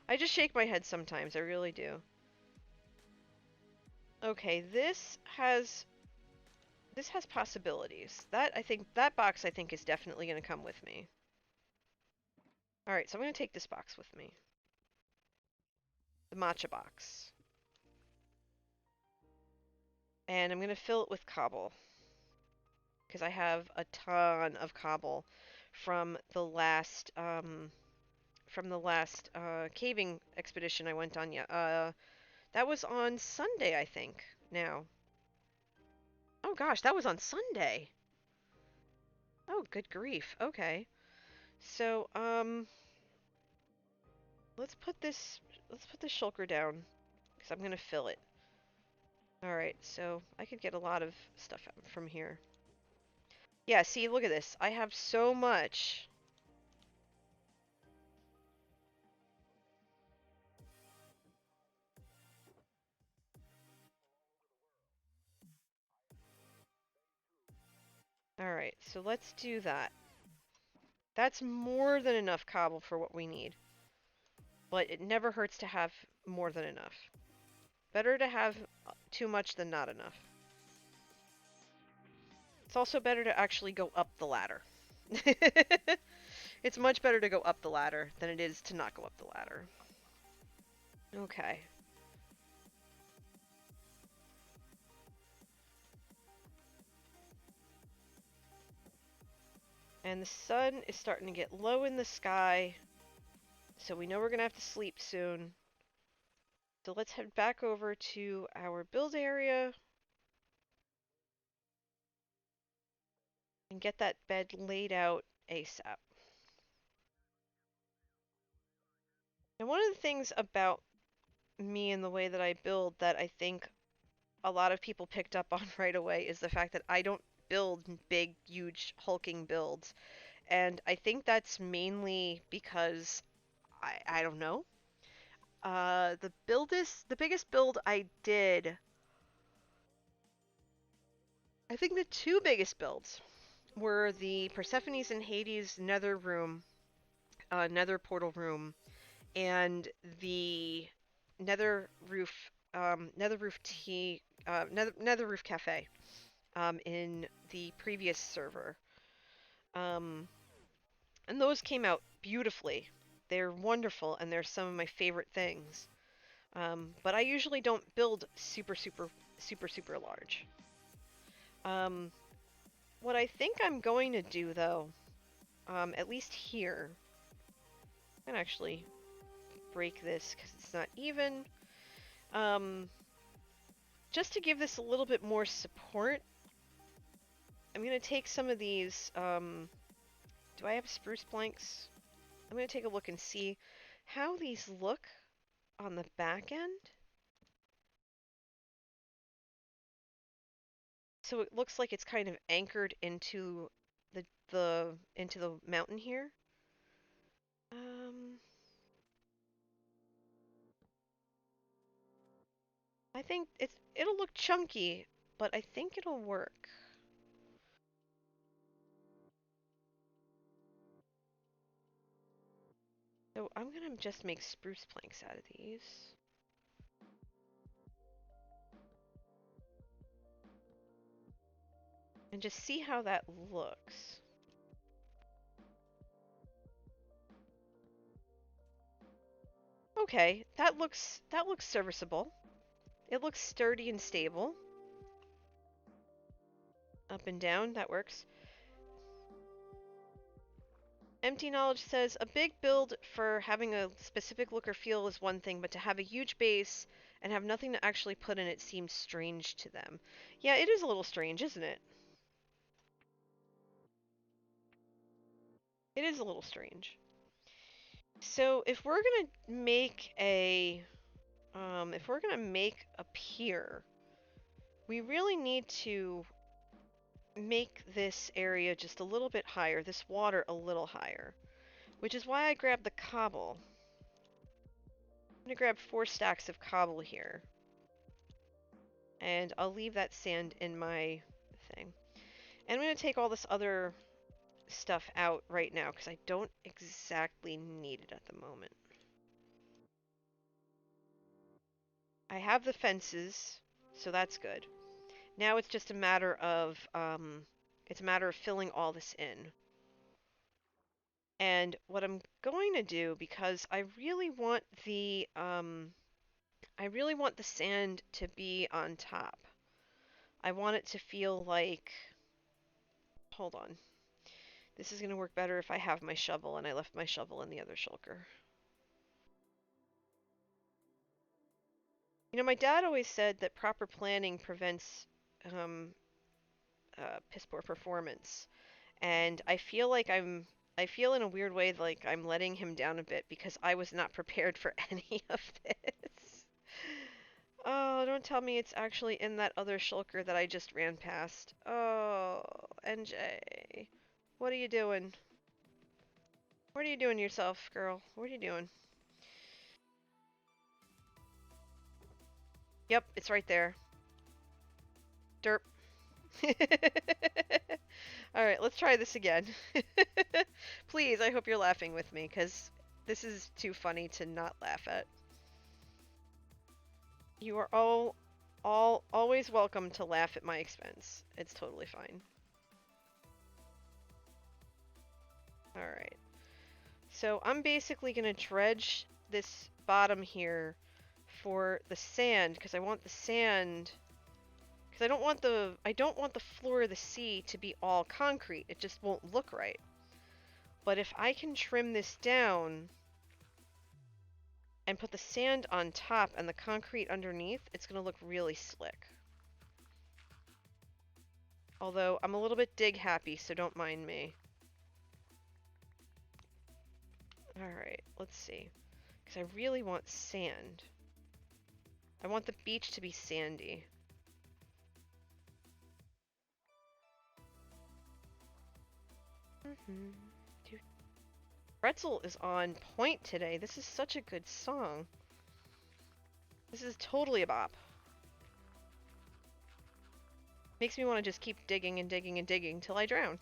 I just shake my head sometimes, I really do. Okay, this has possibilities. That box I think is definitely going to come with me. Alright, so I'm going to take this box with me. The matcha box. And I'm going to fill it with cobble. Because I have a ton of cobble from the last caving expedition I went on. Yeah, that was on Sunday, I think. Now. Oh gosh, that was on Sunday. Oh, good grief. Okay. So, let's put this shulker down because I'm gonna fill it. All right, so I could get a lot of stuff from here. Yeah, see, look at this. I have so much. All right, so let's do that. That's more than enough cobble for what we need. But it never hurts to have more than enough. Better to have too much than not enough. It's also better to actually go up the ladder. It's much better to go up the ladder than it is to not go up the ladder. Okay. And the sun is starting to get low in the sky, so we know we're gonna have to sleep soon. So let's head back over to our build area and get that bed laid out ASAP. And one of the things about me and the way that I build that I think a lot of people picked up on right away is the fact that I don't build big, huge, hulking builds. And I think that's mainly because I don't know. The biggest build I did, I think the two biggest builds were the Persephone's and Hades nether room, nether portal room, and the nether roof, nether roof nether roof cafe, in the previous server. Um, and those came out beautifully. They're wonderful, and they're some of my favorite things. But I usually don't build super large. Um, what I think I'm going to do, though, at least here, I'm gonna actually break this because it's not even. Um, just to give this a little bit more support, I'm gonna take some of these. Do I have spruce planks? I'm gonna take a look and see how these look on the back end. So it looks like it's kind of anchored into the mountain here. Um, I think it'll look chunky, but I think it'll work. So I'm gonna just make spruce planks out of these. And just see how that looks. Okay, that looks serviceable. It looks sturdy and stable. Up and down, that works. Empty Knowledge says a big build for having a specific look or feel is one thing, but to have a huge base and have nothing to actually put in it seems strange to them. Yeah, it is a little strange, isn't it? It is a little strange. So if we're gonna make a pier, we really need to make this area just a little bit higher, this water a little higher, which is why I grabbed the cobble. I'm gonna grab 4 stacks of cobble here, and I'll leave that sand in my thing. And I'm gonna take all this other stuff out right now because I don't exactly need it at the moment. I have the fences, so that's good. Now it's just a matter of filling all this in. And what I'm going to do, because I really want the sand to be on top. I want it to feel like, hold on. This is going to work better if I have my shovel and I left my shovel in the other shulker. You know, my dad always said that proper planning prevents um, piss poor performance. And I feel in a weird way like I'm letting him down a bit because I was not prepared for any of this. Oh, don't tell me it's actually in that other shulker that I just ran past. Oh, NJ. What are you doing? What are you doing yourself, girl? What are you doing? Yep, it's right there. Derp. Alright, let's try this again. Please, I hope you're laughing with me, because this is too funny to not laugh at. You are always welcome to laugh at my expense. It's totally fine. Alright. So I'm basically going to dredge this bottom here for the sand, because I want the sand... Because I don't want the floor of the sea to be all concrete. It just won't look right. But if I can trim this down and put the sand on top and the concrete underneath, it's going to look really slick. Although, I'm a little bit dig happy, so don't mind me. Alright, let's see. Because I really want sand. I want the beach to be sandy. Dude. Pretzel is on point today. This is such a good song. This is totally a bop. Makes me want to just keep digging and digging and digging till I drown.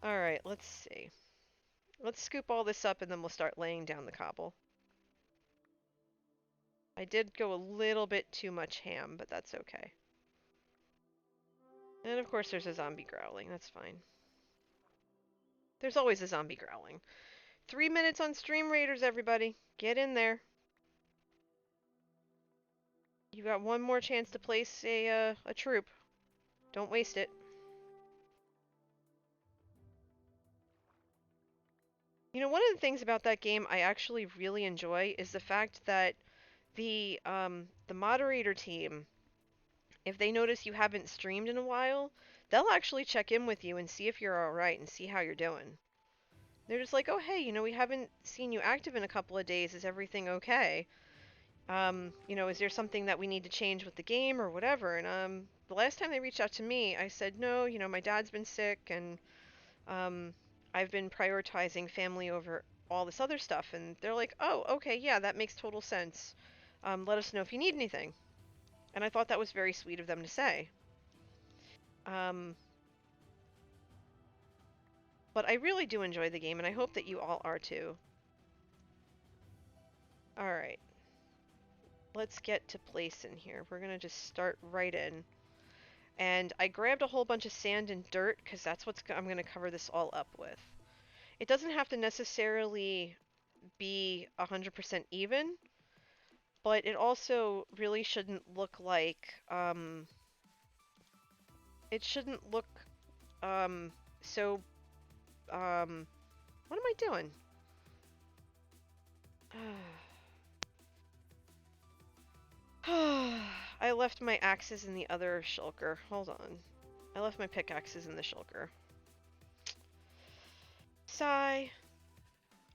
Alright, let's see. Let's scoop all this up and then we'll start laying down the cobble. I did go a little bit too much ham, but that's okay. And of course there's a zombie growling, that's fine. There's always a zombie growling. 3 minutes on Stream Raiders, everybody. Get in there. You got one more chance to place a troop. Don't waste it. You know, one of the things about that game I actually really enjoy is the fact that the moderator team, if they notice you haven't streamed in a while, they'll actually check in with you and see if you're all right and see how you're doing. They're just like, "Oh, hey, you know, we haven't seen you active in a couple of days. Is everything okay? You know, is there something that we need to change with the game or whatever?" And the last time they reached out to me, I said, "No, you know, my dad's been sick and um I've been prioritizing family over all this other stuff." And they're like, "Oh, okay, yeah, that makes total sense. Let us know if you need anything." And I thought that was very sweet of them to say. Um, but I really do enjoy the game, and I hope that you all are too. Alright, let's get to place in here. We're gonna just start right in. And I grabbed a whole bunch of sand and dirt, because that's what I'm gonna cover this all up with. It doesn't have to necessarily be 100% even, but it also really shouldn't look like, it shouldn't look, so, what am I doing? I left my axes in the other shulker. Hold on. I left my pickaxes in the shulker. Sigh.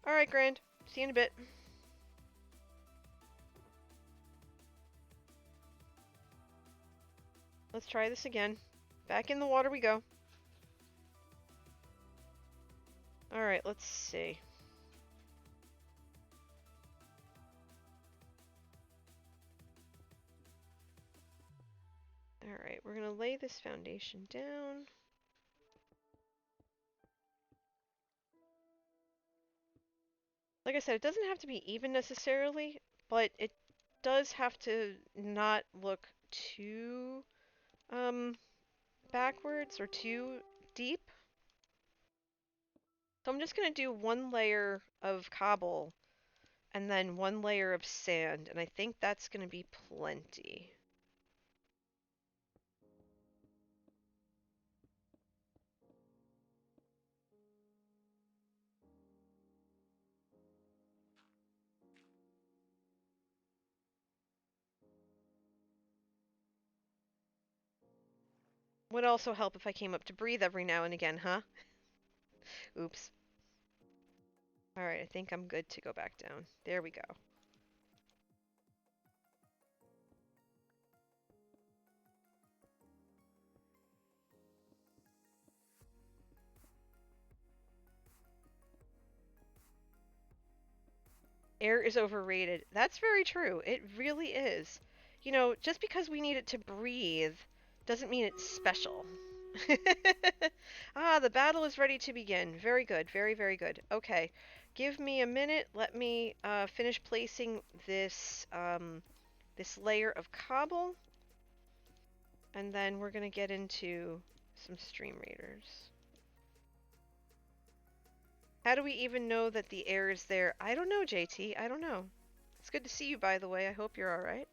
Alright, Grand. See you in a bit. Let's try this again. Back in the water we go. Alright, let's see. Alright, we're gonna lay this foundation down. Like I said, it doesn't have to be even necessarily, but it does have to not look too, backwards or too deep. So I'm just gonna do one layer of cobble and then one layer of sand, and I think that's gonna be plenty. Would also help if I came up to breathe every now and again, huh? Oops. Alright, I think I'm good to go back down. There we go. Air is overrated. That's very true. It really is. You know, just because we need it to breathe doesn't mean it's special. Ah, the battle is ready to begin. Very good. Very, very good. Okay. Give me a minute. Let me finish placing this this layer of cobble. And then we're going to get into some stream raiders. How do we even know that the air is there? I don't know, JT. I don't know. It's good to see you, by the way. I hope you're alright.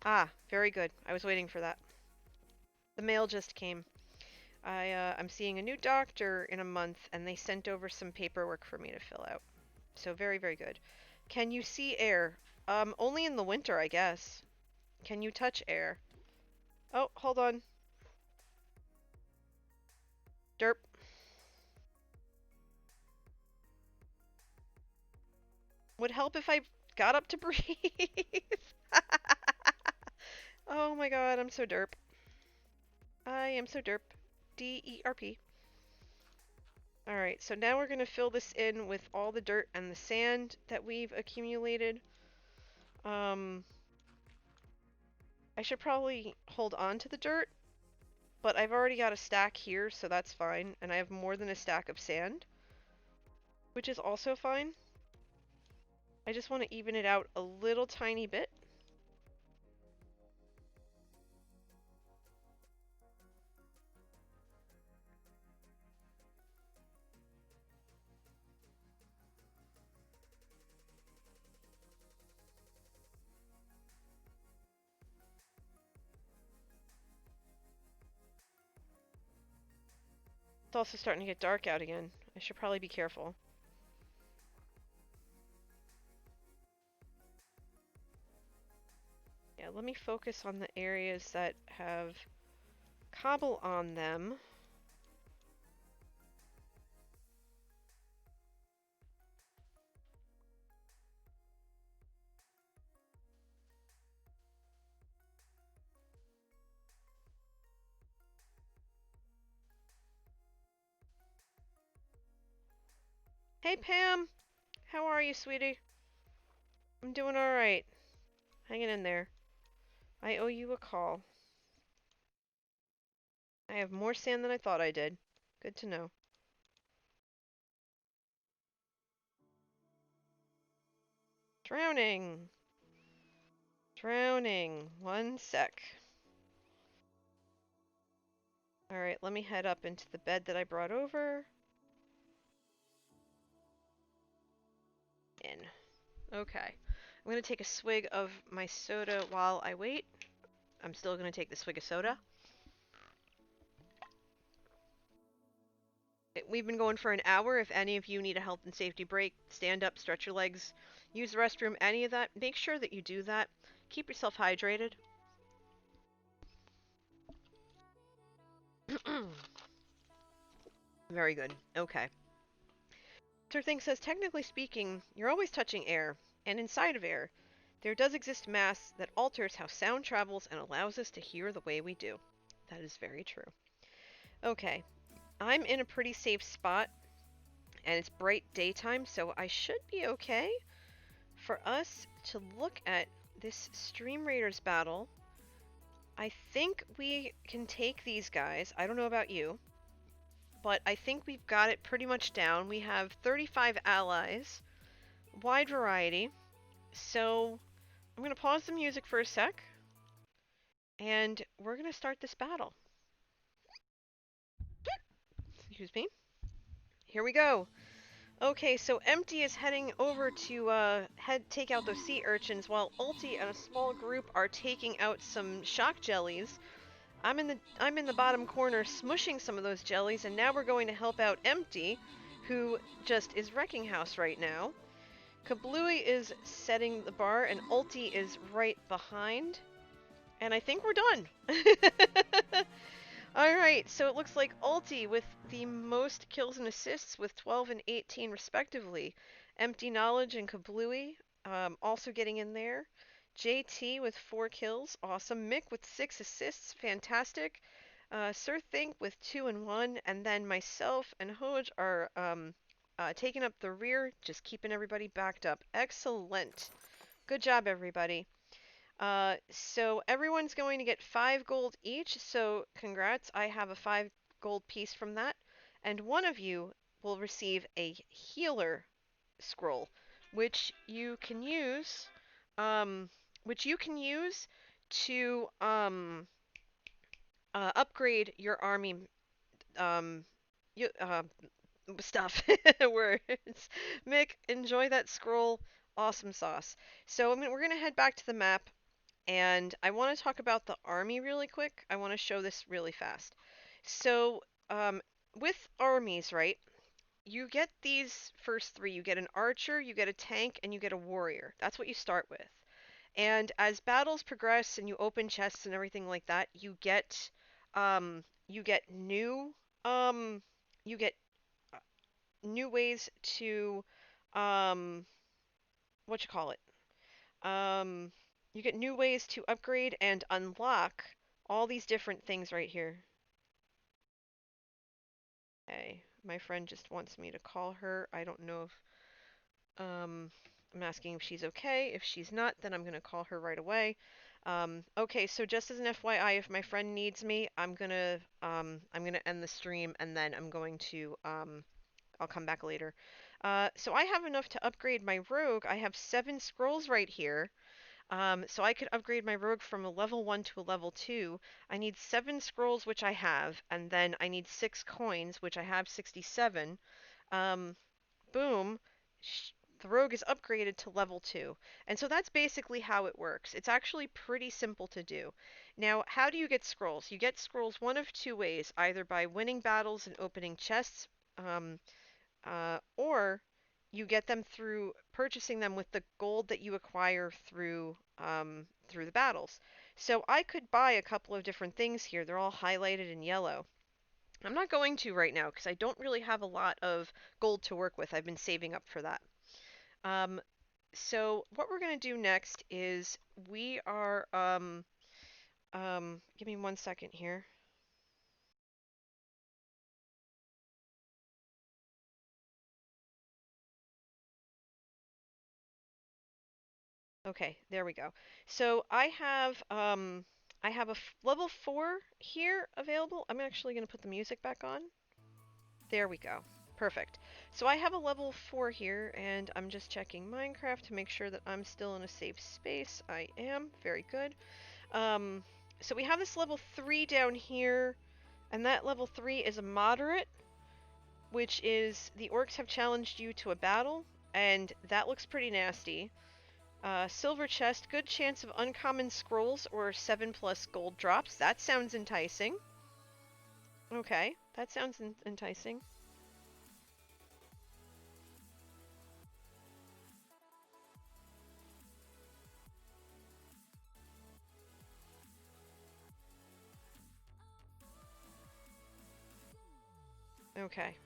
Ah, very good. I was waiting for that. The mail just came. I'm seeing a new doctor in a month, and they sent over some paperwork for me to fill out. So very, very good. Can you see air? Only in the winter, I guess. Can you touch air? Oh, hold on. Derp. Would help if I got up to breathe. Oh my god, I'm so derp. I am so derp. D-E-R-P. Alright, so now we're going to fill this in with all the dirt and the sand that we've accumulated. I should probably hold on to the dirt, but I've already got a stack here, so that's fine. And I have more than a stack of sand, which is also fine. I just want to even it out a little tiny bit. It's also starting to get dark out again. I should probably be careful. Yeah, let me focus on the areas that have cobble on them. Hey Pam! How are you, sweetie? I'm doing alright. Hanging in there. I owe you a call. I have more sand than I thought I did. Good to know. Drowning! Drowning. One sec. Alright, let me head up into the bed that I brought over. In. Okay. I'm going to take a swig of my soda while I wait. I'm still going to take the swig of soda. We've been going for an hour. If any of you need a health and safety break, stand up, stretch your legs, use the restroom, any of that, make sure that you do that. Keep yourself hydrated. Very good. Okay. Sir Thing says, technically speaking, you're always touching air, and inside of air, there does exist mass that alters how sound travels and allows us to hear the way we do. That is very true. Okay. I'm in a pretty safe spot, and it's bright daytime, so I should be okay. For us to look at this Stream Raiders battle, I think we can take these guys. I don't know about you, but I think we've got it pretty much down. We have 35 allies, wide variety. So I'm going to pause the music for a sec, and we're going to start this battle. Excuse me. Here we go. Okay, so Empty is heading over to take out those sea urchins, while Ulti and a small group are taking out some shock jellies. I'm in the bottom corner smushing some of those jellies, and now we're going to help out Empty, who just is wrecking house right now. Kablooey is setting the bar, and Ulti is right behind. And I think we're done. Alright, so it looks like Ulti with the most kills and assists with 12 and 18 respectively. Empty Knowledge and Kablooey also getting in there. JT with 4 kills, awesome. Mick with 6 assists, fantastic. Sir Think with 2 and 1, and then myself and Hoj are taking up the rear, just keeping everybody backed up. Excellent. Good job, everybody. So everyone's going to get 5 gold each, so congrats, I have a 5 gold piece from that. And one of you will receive a healer scroll, which you can use, um, to upgrade your army um, you, stuff. Words. Mick, enjoy that scroll. Awesome sauce. So we're gonna head back to the map. And I want to talk about the army really quick. I want to show this really fast. So, with armies, right, you get these first 3. You get an archer, you get a tank, and you get a warrior. That's what you start with. And as battles progress and you open chests and everything like that, you get new, um, you get new ways to, um, what you call it? Um, you get new ways to upgrade and unlock all these different things right here. Okay, my friend just wants me to call her. I don't know if, I'm asking if she's okay. If she's not, then I'm gonna call her right away. Okay, so just as an FYI, if my friend needs me, I'm gonna end the stream and then I'm going to, I'll come back later. So I have enough to upgrade my rogue. I have 7 scrolls right here. So I could upgrade my rogue from a level 1 to a level 2. I need 7 scrolls, which I have, and then I need 6 coins, which I have 67. Um, boom, the rogue is upgraded to level 2. And so that's basically how it works. It's actually pretty simple to do. Now, how do you get scrolls? You get scrolls one of two ways, either by winning battles and opening chests, or you get them through purchasing them with the gold that you acquire through the battles. So I could buy a couple of different things here. They're all highlighted in yellow. I'm not going to right now because I don't really have a lot of gold to work with. I've been saving up for that. Um, so what we're going to do next is we are give me 1 second here. Okay, there we go. So I have a level 4 here available. I'm actually going to put the music back on. There we go. Perfect. So I have a level 4 here, and I'm just checking Minecraft to make sure that I'm still in a safe space. I am. Very good. Um, so we have this level 3 down here, and that level 3 is a moderate, which is the orcs have challenged you to a battle, and that looks pretty nasty. Silver chest, good chance of uncommon scrolls or 7 plus gold drops. That sounds enticing. Okay, that sounds enticing. Okay.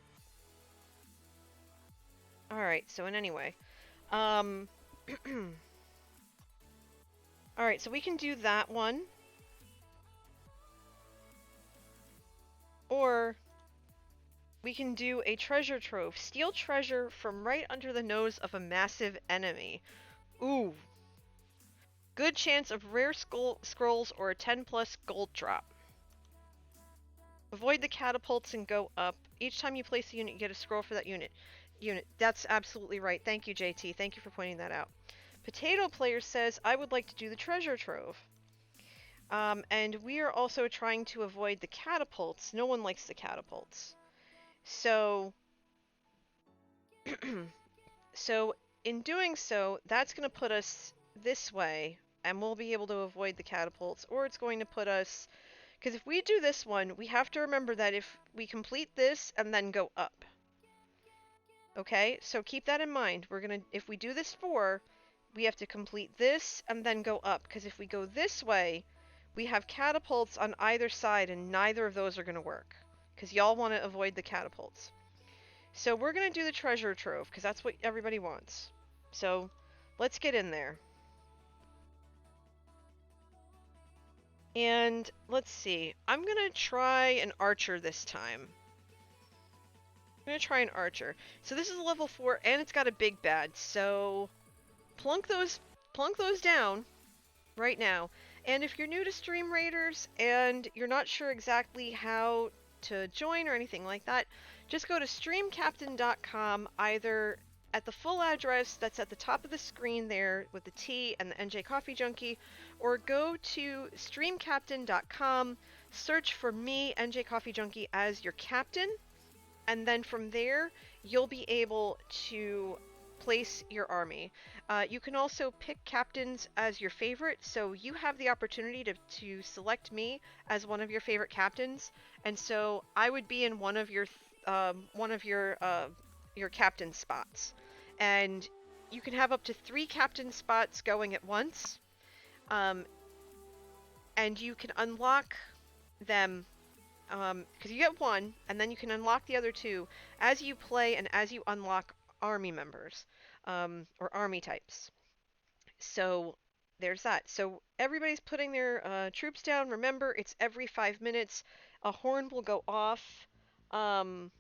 Alright, so in any way. Um, Alright, so we can do that one. Or we can do a treasure trove. Steal treasure from right under the nose of a massive enemy. Ooh. Good chance of rare scrolls or a 10 plus gold drop. Avoid the catapults and go up. Each time you place a unit, you get a scroll for that unit. That's absolutely right. Thank you, JT. Thank you for pointing that out. Potato Player says, I would like to do the treasure trove. And we are also trying to avoid the catapults. No one likes the catapults. So, so in doing so, that's going to put us this way, and we'll be able to avoid the catapults, or it's going to put us... Because if we do this one, we have to remember that if we complete this and then go up. Okay, so keep that in mind. If we do this 4, we have to complete this and then go up. Because if we go this way, we have catapults on either side, and neither of those are going to work. Because y'all want to avoid the catapults. So we're going to do the treasure trove, because that's what everybody wants. So let's get in there. And let's see. I'm going to try an archer this time. I'm going to try an archer. So this is a level 4, and it's got a big bad. So plunk those down right now. And if you're new to Stream Raiders and you're not sure exactly how to join or anything like that, just go to streamcaptain.com, either at the full address that's at the top of the screen there with the T and the NJ Coffee Junkie, or go to streamcaptain.com, search for me, NJ Coffee Junkie, as your captain, and then from there you'll be able to place your army. You can also pick captains as your favorite, so you have the opportunity to select me as one of your favorite captains, and so I would be in one of your captain spots, and you can have up to 3 captain spots going at once, and you can unlock them because you get 1, and then you can unlock the other 2 as you play and as you unlock army members, or army types. So there's that. So everybody's putting their troops down. Remember, it's every 5 minutes. A horn will go off. Um,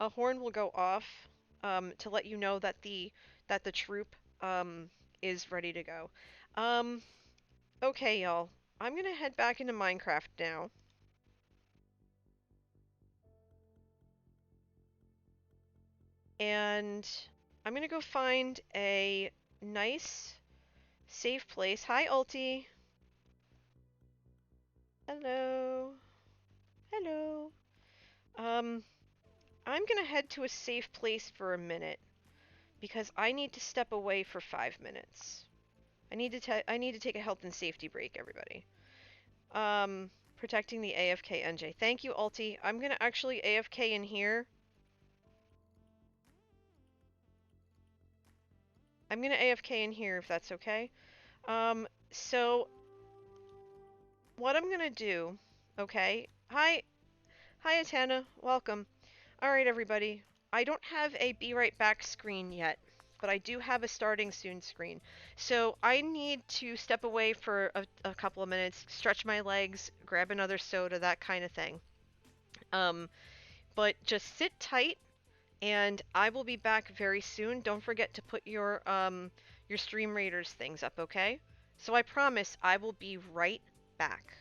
a horn will go off to let you know that the troop is ready to go. Um, okay, y'all. I'm gonna head back into Minecraft now. And I'm gonna go find a nice, safe place. Hi, Ulti. Hello. Hello. Um, I'm gonna head to a safe place for a minute because I need to step away for 5 minutes. I need to take a health and safety break, everybody. Protecting the AFK NJ. Thank you, Ulti. I'm gonna actually AFK in here. I'm gonna AFK in here if that's okay. So what I'm gonna do, okay? Hi, Atana. Welcome. All right, everybody. I don't have a be right back screen yet, but I do have a starting soon screen. So I need to step away for a couple of minutes, stretch my legs, grab another soda, that kind of thing. Um, but just sit tight, and I will be back very soon. Don't forget to put your Stream Raiders things up, okay? So I promise I will be right back.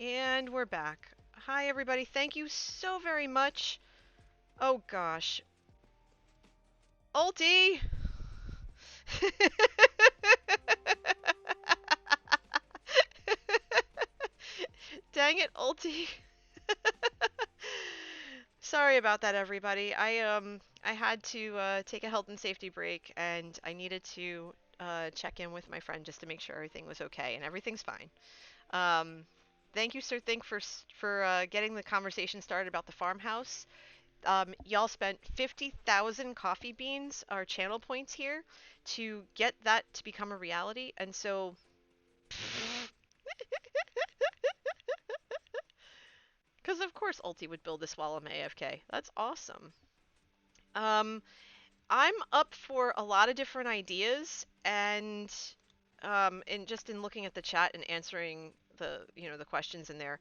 And we're back. Hi, everybody. Thank you so very much. Oh, gosh. Ulti! Dang it, Ulti. Sorry about that, everybody. I had to take a health and safety break, and I needed to check in with my friend just to make sure everything was okay, and everything's fine. Um, Thank you, Sir Think, for getting the conversation started about the farmhouse. Y'all spent 50,000 coffee beans, our channel points here, to get that to become a reality, and so. Because of course Ulti would build this while I'm AFK. That's awesome. Um, I'm up for a lot of different ideas, and just in looking at the chat and answering the questions in there,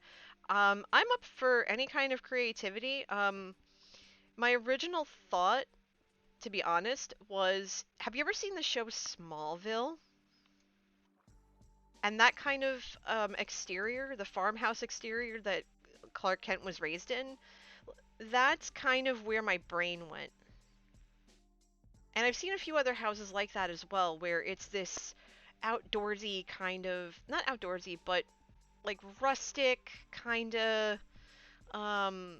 I'm up for any kind of creativity. My original thought, to be honest, was, have you ever seen the show Smallville? And that kind of exterior, the farmhouse exterior that Clark Kent was raised in, that's kind of where my brain went. And I've seen a few other houses like that as well, where it's this outdoorsy kind of, not outdoorsy, but like rustic kind of, um,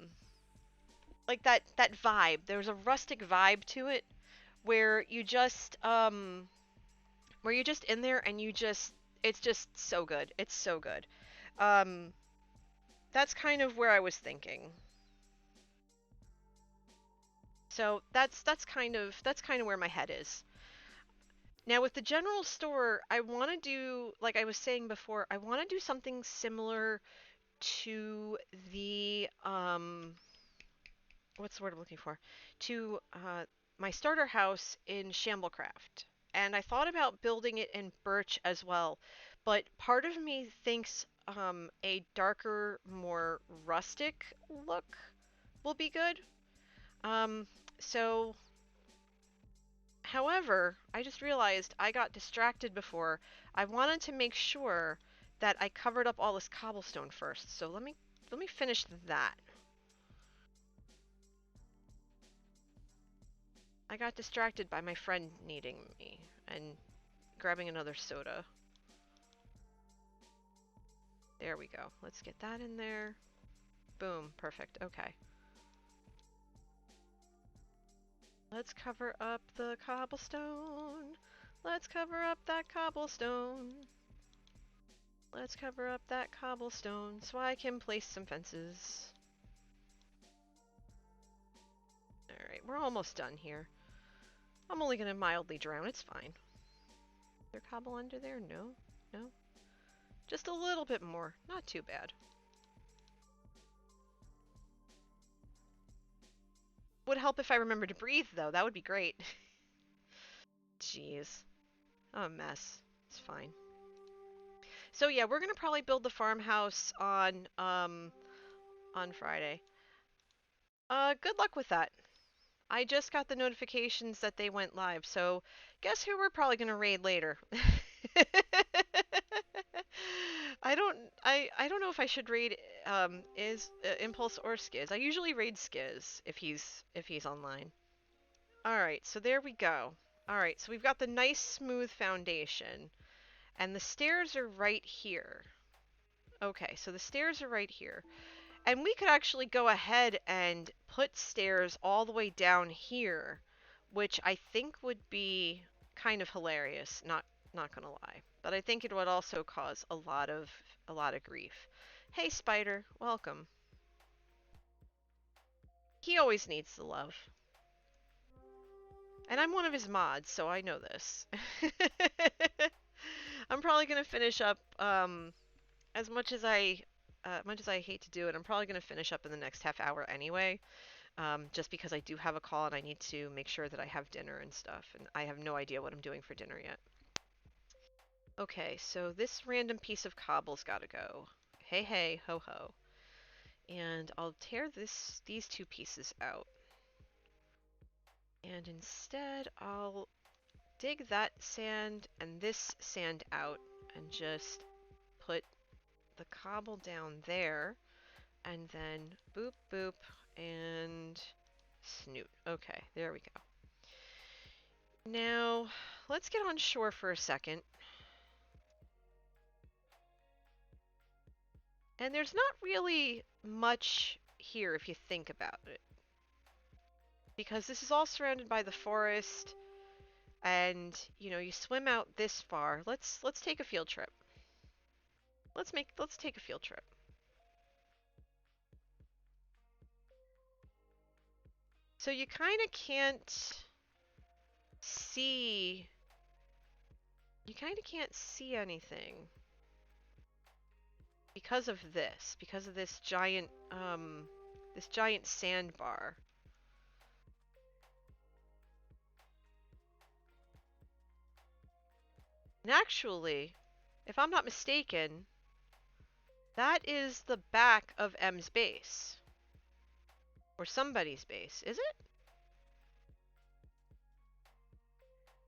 like that vibe. There's a rustic vibe to it where you're just in there and it's just so good. It's so good. Um, that's kind of where I was thinking. So that's kind of where my head is. Now with the general store, I want to do, like I was saying before, I want to do something similar to the what's the word I'm looking for? To my starter house in Shamblecraft. And I thought about building it in birch as well, but part of me thinks a darker, more rustic look will be good. Um, so However, I just realized I got distracted before. I wanted to make sure that I covered up all this cobblestone first. So let me finish that. I got distracted by my friend needing me and grabbing another soda. There we go. Let's get that in there. Boom. Perfect. Okay. Let's cover up the cobblestone. Let's cover up that cobblestone. Let's cover up that cobblestone so I can place some fences. Alright, we're almost done here. I'm only gonna mildly drown, it's fine. Is there cobble under there? No? No? Just a little bit more. Not too bad. Would help if I remember to breathe, though. That would be great. Jeez. I'm a mess. It's fine. So yeah, we're gonna probably build the farmhouse on Friday. Good luck with that. I just got the notifications that they went live, so guess who we're probably gonna raid later? I don't know if I should raid is Impulse or Skiz. I usually raid Skiz if he's online. All right, so there we go. All right, so we've got the nice smooth foundation, and the stairs are right here. Okay, so the stairs are right here. And we could actually go ahead and put stairs all the way down here, which I think would be kind of hilarious, not gonna lie. But I think it would also cause a lot of grief. Hey Spider, welcome. He always needs the love. And I'm one of his mods, so I know this. I'm probably gonna finish up as much as I hate to do it, I'm probably gonna finish up in the next half hour anyway. Just because I do have a call and I need to make sure that I have dinner and stuff, and I have no idea what I'm doing for dinner yet. Okay, so this random piece of cobble's gotta go. Hey, hey, ho, ho. And I'll tear these two pieces out. And instead, I'll dig that sand and this sand out and just put the cobble down there, and then boop, boop, and snoot. Okay, there we go. Now, let's get on shore for a second. And there's not really much here if you think about it. Because this is all surrounded by the forest, and you swim out this far. Let's take a field trip. Let's take a field trip. So you kind of can't see anything because of this giant sandbar. And actually, if I'm not mistaken, that is the back of M's base. Or somebody's base. Is it?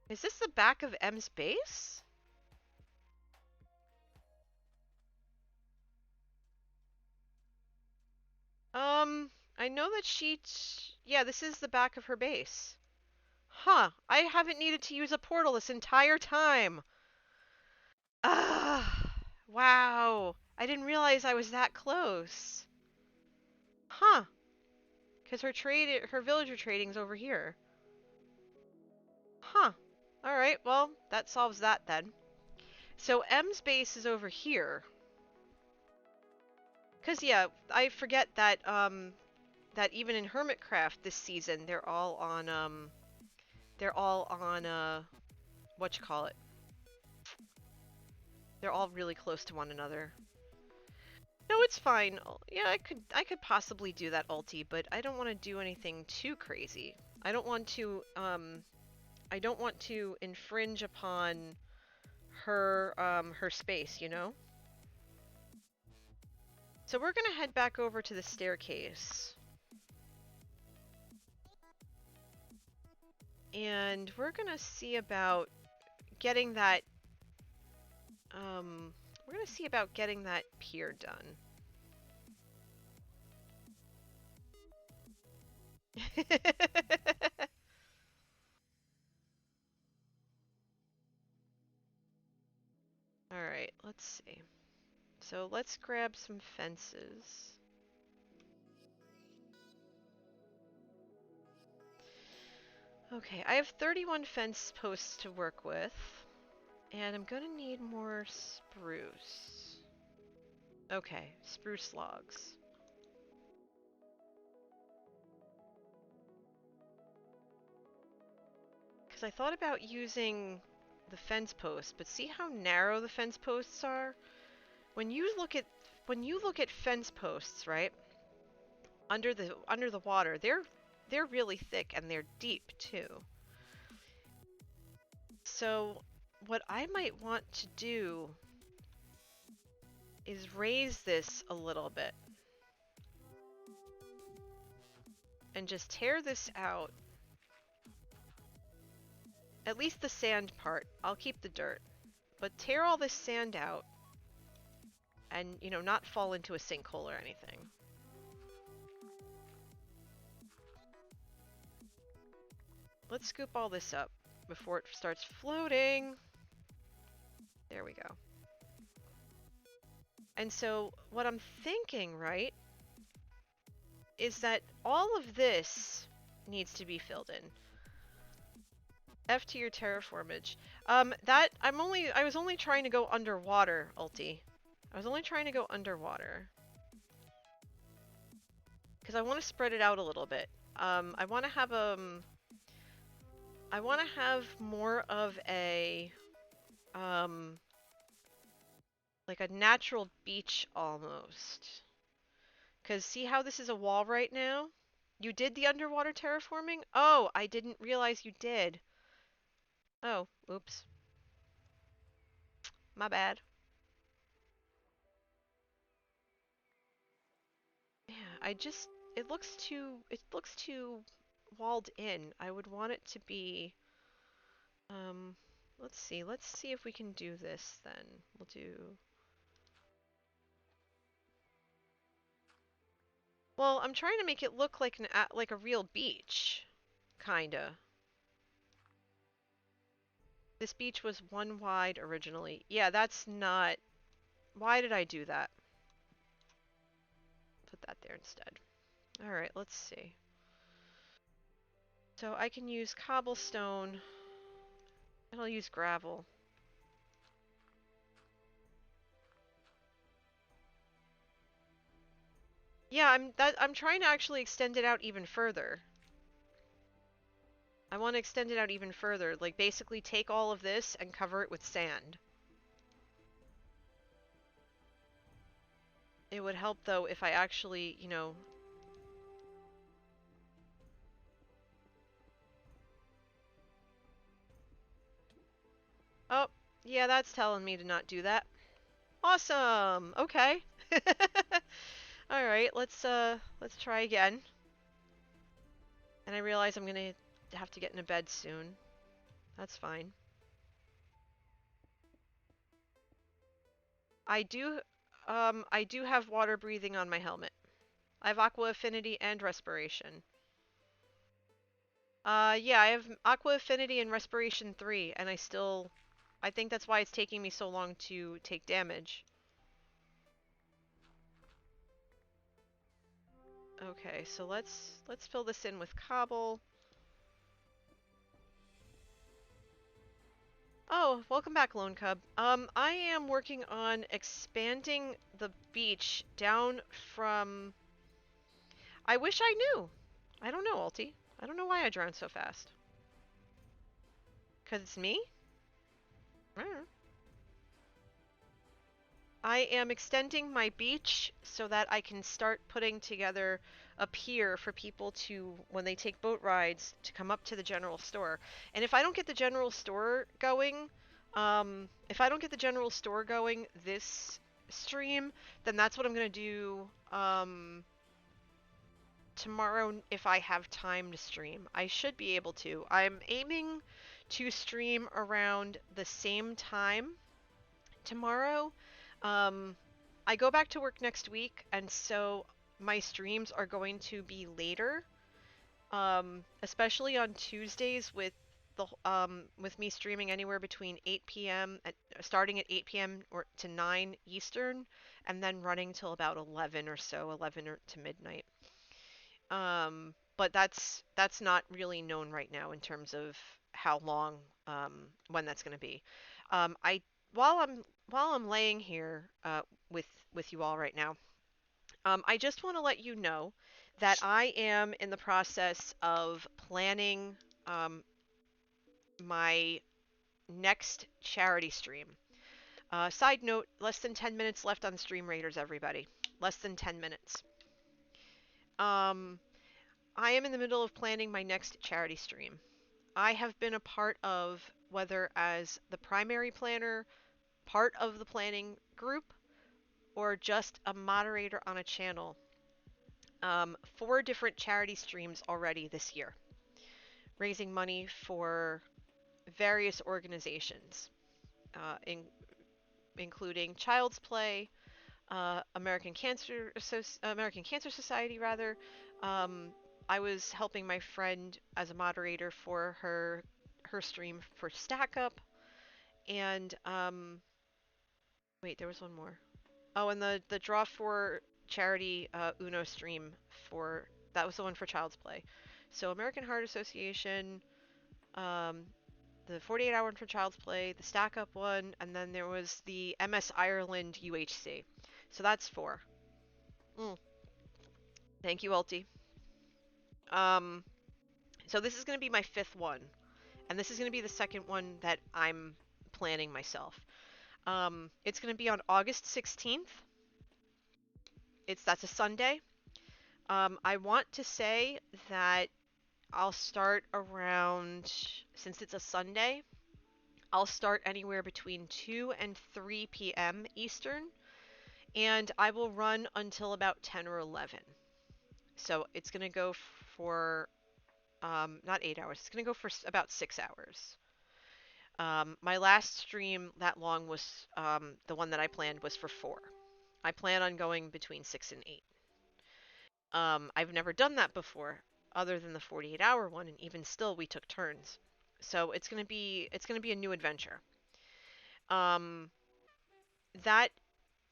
Is this the back of M's base? I know that yeah, this is the back of her base. Huh, I haven't needed to use a portal this entire time. Ah, wow. I didn't realize I was that close. Huh. Because her villager trading's over here. Huh. Alright, well, that solves that then. So M's base is over here. Because, yeah, I forget that, that even in Hermitcraft this season, they're all on, whatchamacallit. They're all really close to one another. No, it's fine. Yeah, I could possibly do that ulti, but I don't want to do anything too crazy. I don't want to infringe upon her space, you know? So we're gonna head back over to the staircase. And we're gonna see about getting that pier done. Alright, let's see. So let's grab some fences. Okay, I have 31 fence posts to work with. And I'm gonna need more spruce. Okay, spruce logs. Because I thought about using the fence posts, but see how narrow the fence posts are? When you look at fence posts, right? Under the water, they're really thick and they're deep too. So what I might want to do is raise this a little bit and just tear this out. At least the sand part. I'll keep the dirt. But tear all this sand out and, not fall into a sinkhole or anything. Let's scoop all this up before it starts floating. There we go. And so what I'm thinking, right, is that all of this needs to be filled in. F to your terraformage. I was only trying to go underwater, Ulti. I was only trying to go underwater. Because I want to spread it out a little bit. I want to have more of a like a natural beach almost. Because see how this is a wall right now? You did the underwater terraforming? Oh, I didn't realize you did. Oh, oops. My bad. Yeah, it looks too walled in. I would want it to be let's see if we can do this then. We'll do Well, I'm trying to make it look like like a real beach, kinda. This beach was one wide originally. Yeah, that's not. Why did I do that? Put that there instead. All right, let's see. So I can use cobblestone, and I'll use gravel. Yeah, I'm trying to actually extend it out even further. I want to extend it out even further, like basically take all of this and cover it with sand. It would help though if I actually, oh, yeah, that's telling me to not do that. Awesome. Okay. All right, let's try again. And I realize I'm going to have to get into bed soon. That's fine. I do I do have water breathing on my helmet. I have aqua affinity and respiration. Yeah, I have aqua affinity and respiration 3 and I think that's why it's taking me so long to take damage. Okay, so let's fill this in with cobble. Oh, welcome back, Lone Cub. I am working on expanding the beach down from... I wish I knew. I don't know, Ulti. I don't know why I drowned so fast. 'Cause it's me? Mm. I am extending my beach so that I can start putting together a pier for people to, when they take boat rides, to come up to the general store. And if I don't get the general store going, if I don't get the general store going this stream, then that's what I'm gonna do tomorrow if I have time to stream. I should be able to. I'm aiming to stream around the same time tomorrow. Um, I go back to work next week, and so my streams are going to be later, especially on Tuesdays with me streaming anywhere between 8 p.m. Starting at 8 p.m. or to 9 Eastern, and then running till about 11 or so, 11 or to midnight. But that's not really known right now in terms of how long, when that's going to be. I while I'm laying here with you all right now, I just want to let you know that I am in the process of planning um, my next charity stream. Side note: less than 10 minutes left on Stream Raiders, everybody. Less than 10 minutes. Um, I am in the middle of planning my next charity stream. I have been a part of, whether as the primary planner, part of the planning group, or just a moderator on a channel, 4 different charity streams already this year, raising money for various organizations, including Child's Play, American Cancer Society, rather. Um, I was helping my friend as a moderator for her stream for Stack Up, and wait, there was one more. Oh, and the draw for charity Uno stream for that was the one for Child's Play. So American Heart Association, um, the 48-hour one for Child's Play, the Stack Up one, and then there was the MS Ireland UHC. So that's 4. Mm, thank you, Ulti. Um, so this is going to be my 5th one, and this is going to be the second one that I'm planning myself. It's going to be on August 16th. That's a Sunday. I want to say that I'll start around, since it's a Sunday, I'll start anywhere between 2 and 3 p.m. Eastern, and I will run until about 10 or 11. So it's going to go for, not 8 hours, it's going to go for about 6 hours. My last stream that long was, the one that I planned was for 4. I plan on going between 6 and 8. I've never done that before, other than the 48-hour one, and even still, we took turns. So it's gonna be a new adventure. Um, that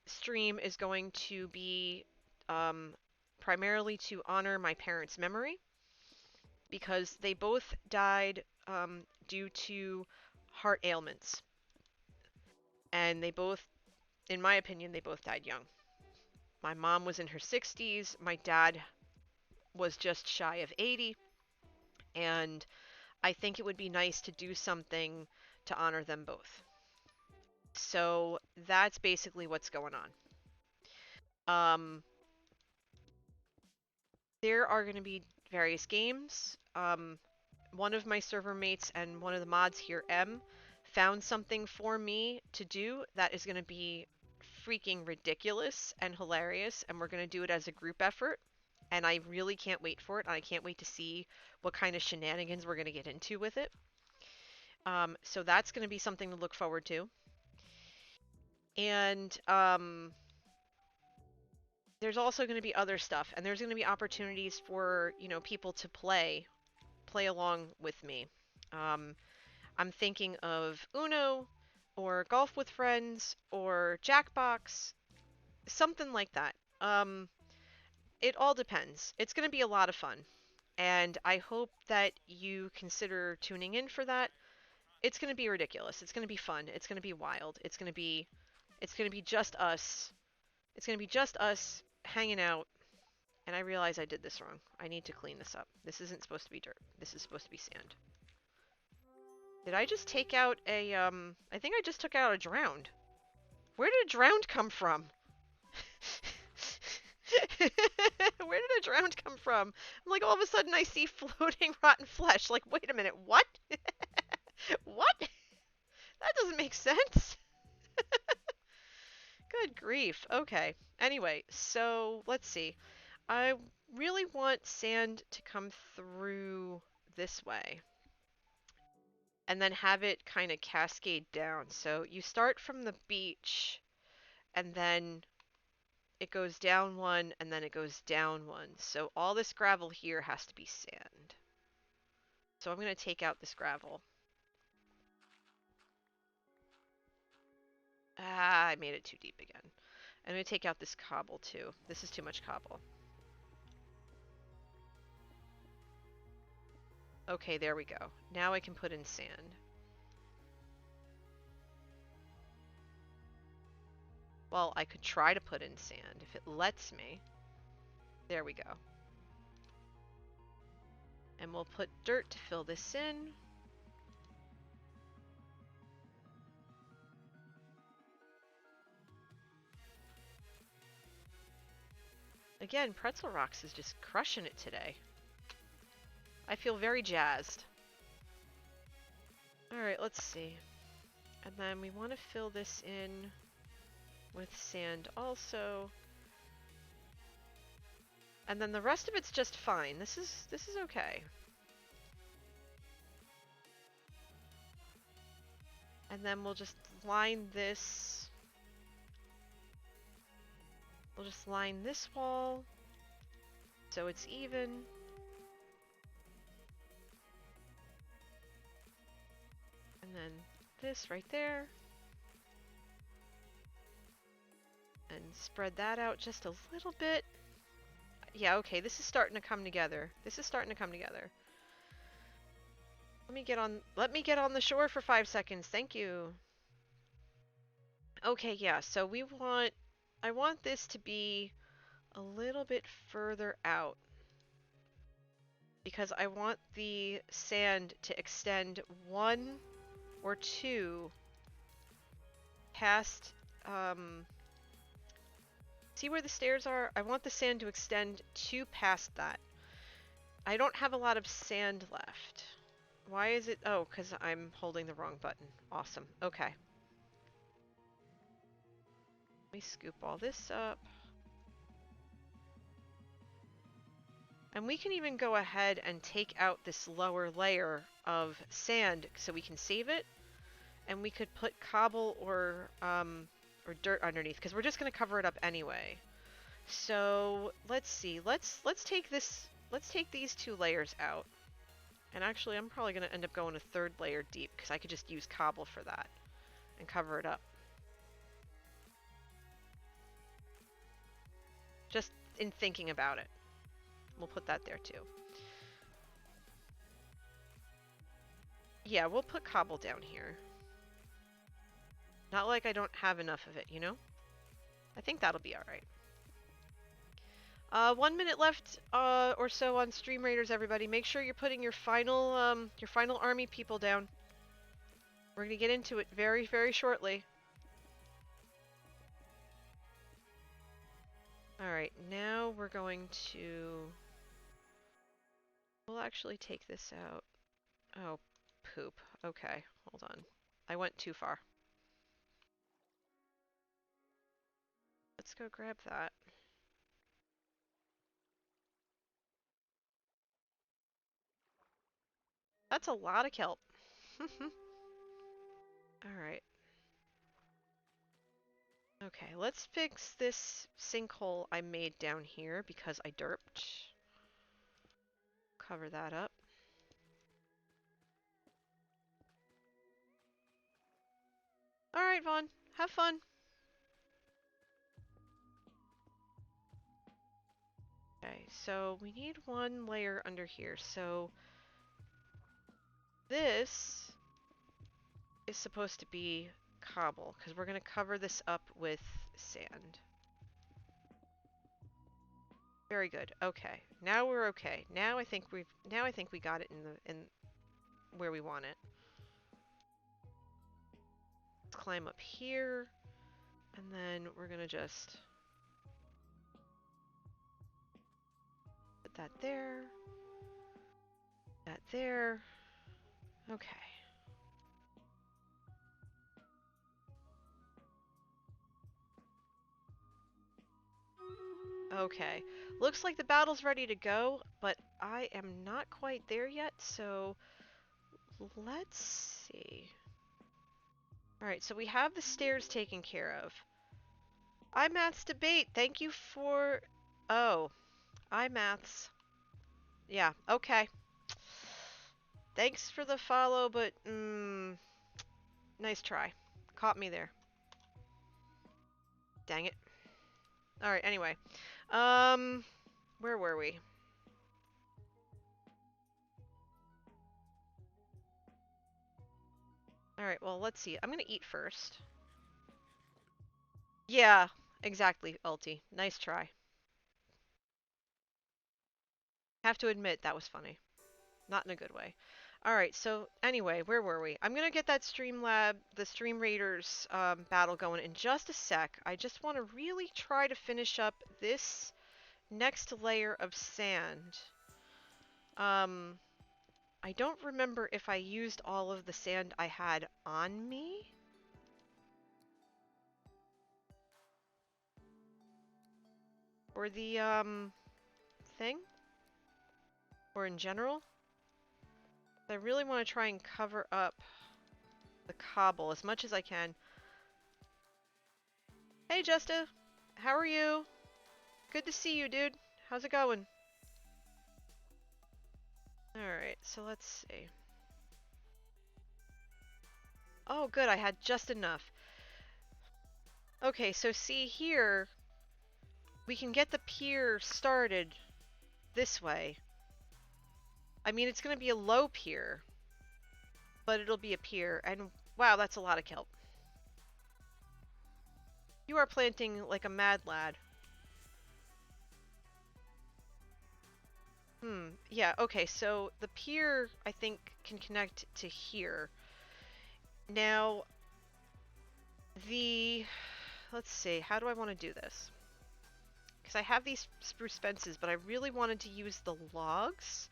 stream is going to be um, primarily to honor my parents' memory because they both died due to heart ailments, and they both, in my opinion, they both died young. My mom was in her 60s. My dad was just shy of 80, and I think it would be nice to do something to honor them both. So that's basically what's going on. Um, there are going to be various games. One of my server mates and one of the mods here, M, found something for me to do that is going to be freaking ridiculous and hilarious, and we're going to do it as a group effort. And I really can't wait for it. And I can't wait to see what kind of shenanigans we're going to get into with it. So that's going to be something to look forward to. And there's also going to be other stuff, and there's going to be opportunities for people to play along with me. Um, I'm thinking of Uno, or Golf with Friends, or Jackbox, something like that. It all depends. It's going to be a lot of fun, and I hope that you consider tuning in for that. It's going to be ridiculous. It's going to be fun. It's going to be wild. It's going to be just us. It's going to be just us hanging out. And I realize I did this wrong. I need to clean this up. This isn't supposed to be dirt. This is supposed to be sand. Did I just take out a, I think I just took out a drowned. Where did a drowned come from? Where did a drowned come from? I'm like, all of a sudden I see floating rotten flesh. Like, wait a minute, what? What? That doesn't make sense. Good grief. Okay. Anyway, so let's see. I really want sand to come through this way and then have it kind of cascade down. So you start from the beach and then it goes down one and then it goes down one. So all this gravel here has to be sand. So I'm going to take out this gravel. Ah, I made it too deep again. I'm going to take out this cobble too. This is too much cobble. Okay, there we go. Now I can put in sand. Well, I could try to put in sand if it lets me. There we go. And we'll put dirt to fill this in. Again, Pretzel Rocks is just crushing it today. I feel very jazzed. Alright, let's see. And then we want to fill this in with sand also. And then the rest of it's just fine. This is okay. And then we'll just line this. We'll just line this wall so it's even. And then this right there. And spread that out just a little bit. Yeah, okay, this is starting to come together. This is starting to come together. Let me get on the shore for 5 seconds. Thank you. Okay, yeah, so I want this to be a little bit further out because I want the sand to extend 1 or 2 past, see where the stairs are? I want the sand to extend 2 past that. I don't have a lot of sand left. Why is it? Oh, because I'm holding the wrong button. Awesome. Okay. Let me scoop all this up. And we can even go ahead and take out this lower layer of sand so we can save it. And we could put cobble or dirt underneath because we're just going to cover it up anyway. So let's see. Let's take this. Let's take these 2 layers out. And actually, I'm probably gonna end up going a 3rd layer deep because I could just use cobble for that and cover it up. Just in thinking about it. We'll put that there too. Yeah, we'll put cobble down here. Not like I don't have enough of it, you know? I think that'll be alright. 1 minute left or so on Stream Raiders, everybody. Make sure you're putting your final army people down. We're gonna get into it very, very shortly. Alright, now we're going to... We'll actually take this out. Oh, poop. Okay, hold on. I went too far. Let's go grab that. That's a lot of kelp. Alright. Okay, let's fix this sinkhole I made down here because I derped. Cover that up. Alright, Vaughn. Have fun. Okay, so we need 1 layer under here. So this is supposed to be cobble because we're going to cover this up with sand. Very good. Okay. Now we're okay. Now I think we got it in where we want it. Let's climb up here and then we're going to just put that there. That there. Okay. Okay. Looks like the battle's ready to go, but I am not quite there yet, so let's see. Alright, so we have the stairs taken care of. iMaths debate, thank you for... Oh, iMaths. Yeah, okay. Thanks for the follow, but nice try. Caught me there. Dang it. Alright, anyway. Where were we? Alright, well, let's see. I'm gonna eat first. Yeah, exactly, Ulti. Nice try. Have to admit, that was funny. Not in a good way. Alright, so anyway, where were we? I'm gonna get that the Stream Raiders battle going in just a sec. I just want to really try to finish up this next layer of sand. I don't remember if I used all of the sand I had on me. Or the, thing? Or in general? I really want to try and cover up the cobble as much as I can. Hey, Justa! How are you? Good to see you, dude. How's it going? Alright, so let's see. Oh, good, I had just enough. Okay, so see here, we can get the pier started this way. I mean, it's going to be a low pier, but it'll be a pier, and wow, that's a lot of kelp. You are planting like a mad lad. Yeah, okay, so the pier, I think, can connect to here. Now, let's see, how do I want to do this? Because I have these spruce fences, but I really wanted to use the logs,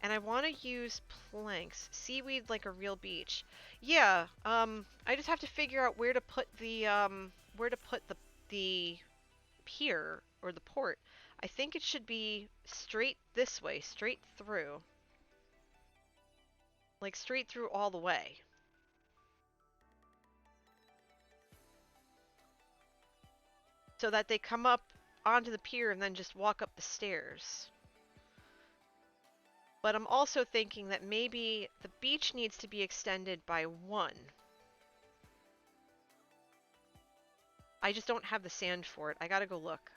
and I want to use planks. Seaweed like a real beach. Yeah, I just have to figure out where to put the pier, or the port. I think it should be straight this way, straight through. Like straight through all the way. So that they come up onto the pier and then just walk up the stairs. But I'm also thinking that maybe the beach needs to be extended by 1. I just don't have the sand for it. I gotta go look.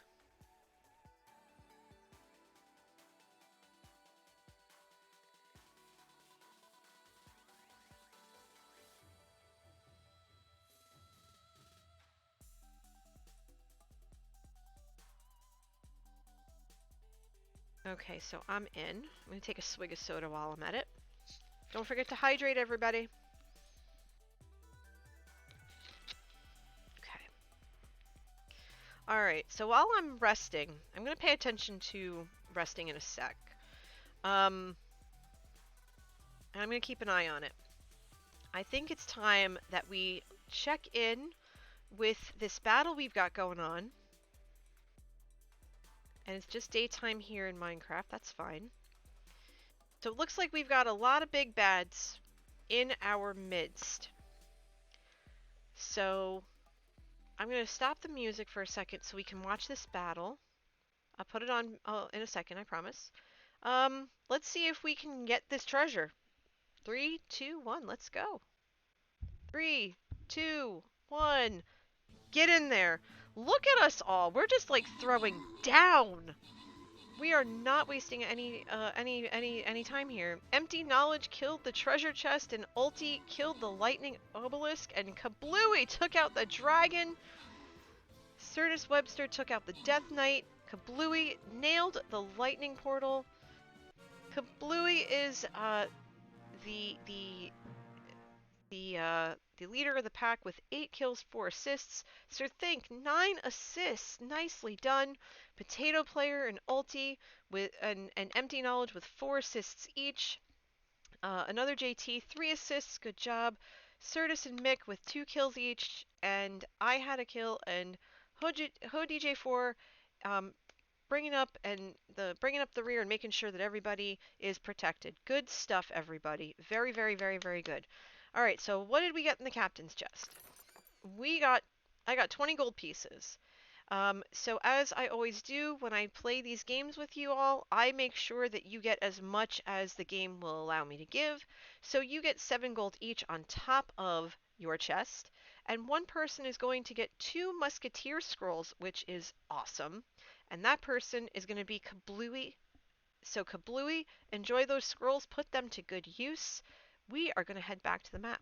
Okay, so I'm in. I'm gonna take a swig of soda while I'm at it. Don't forget to hydrate, everybody. Okay. Alright, so while I'm resting, I'm gonna pay attention to resting in a sec. And I'm gonna keep an eye on it. I think it's time that we check in with this battle we've got going on. And it's just daytime here in Minecraft, that's fine. So it looks like we've got a lot of big bads in our midst. So I'm going to stop the music for a second so we can watch this battle. I'll put it on in a second, I promise. Let's see if we can get this treasure. 3, 2, 1, let's go. 3, 2, 1, get in there. Look at us all. We're just like throwing down. We are not wasting any time here. Empty Knowledge killed the treasure chest, and Ulti killed the lightning obelisk, and Kablooey took out the dragon. Certus Webster took out the Death Knight. Kablooey nailed the lightning portal. Kablooey is the the the leader of the pack with 8 kills, 4 assists. Sir Think, 9 assists. Nicely done. Potato Player and Ulti with an Empty Knowledge with 4 assists each. Another JT, 3 assists. Good job. Certus and Mick with 2 kills each. And I had a kill. And HoDJ4 um, bringing up the rear and making sure that everybody is protected. Good stuff, everybody. Very, very, very, very good. All right, so what did we get in the captain's chest? I got 20 gold pieces. So as I always do when I play these games with you all, I make sure that you get as much as the game will allow me to give. So you get 7 gold each on top of your chest, and one person is going to get 2 musketeer scrolls, which is awesome. And that person is going to be Kablooey. So Kablooey, enjoy those scrolls, put them to good use. We are going to head back to the map.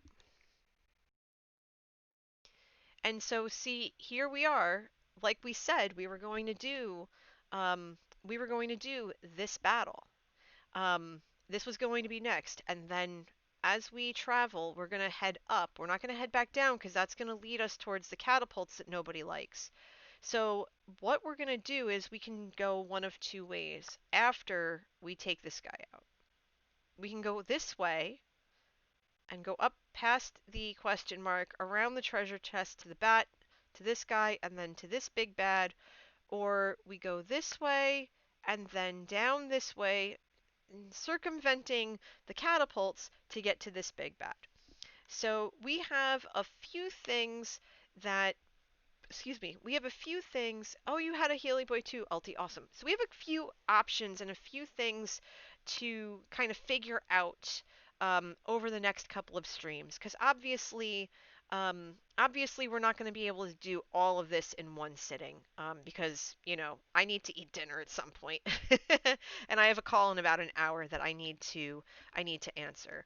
And so see, here we are. Like we said, we were going to do this battle. This was going to be next, and then as we travel, we're going to head up. We're not going to head back down because that's going to lead us towards the catapults that nobody likes. So what we're going to do is we can go one of 2 ways after we take this guy out. We can go this way and go up past the question mark, around the treasure chest to the bat, to this guy, and then to this big bad. Or we go this way and then down this way, circumventing the catapults to get to this big bad. So we have a few things that excuse me, we have a few things. Oh, you had a Healy Boy too, Ulti, awesome. So we have a few options and a few things to kind of figure out over the next couple of streams, because obviously we're not going to be able to do all of this in one sitting, because I need to eat dinner at some point, and I have a call in about an hour that I need to answer.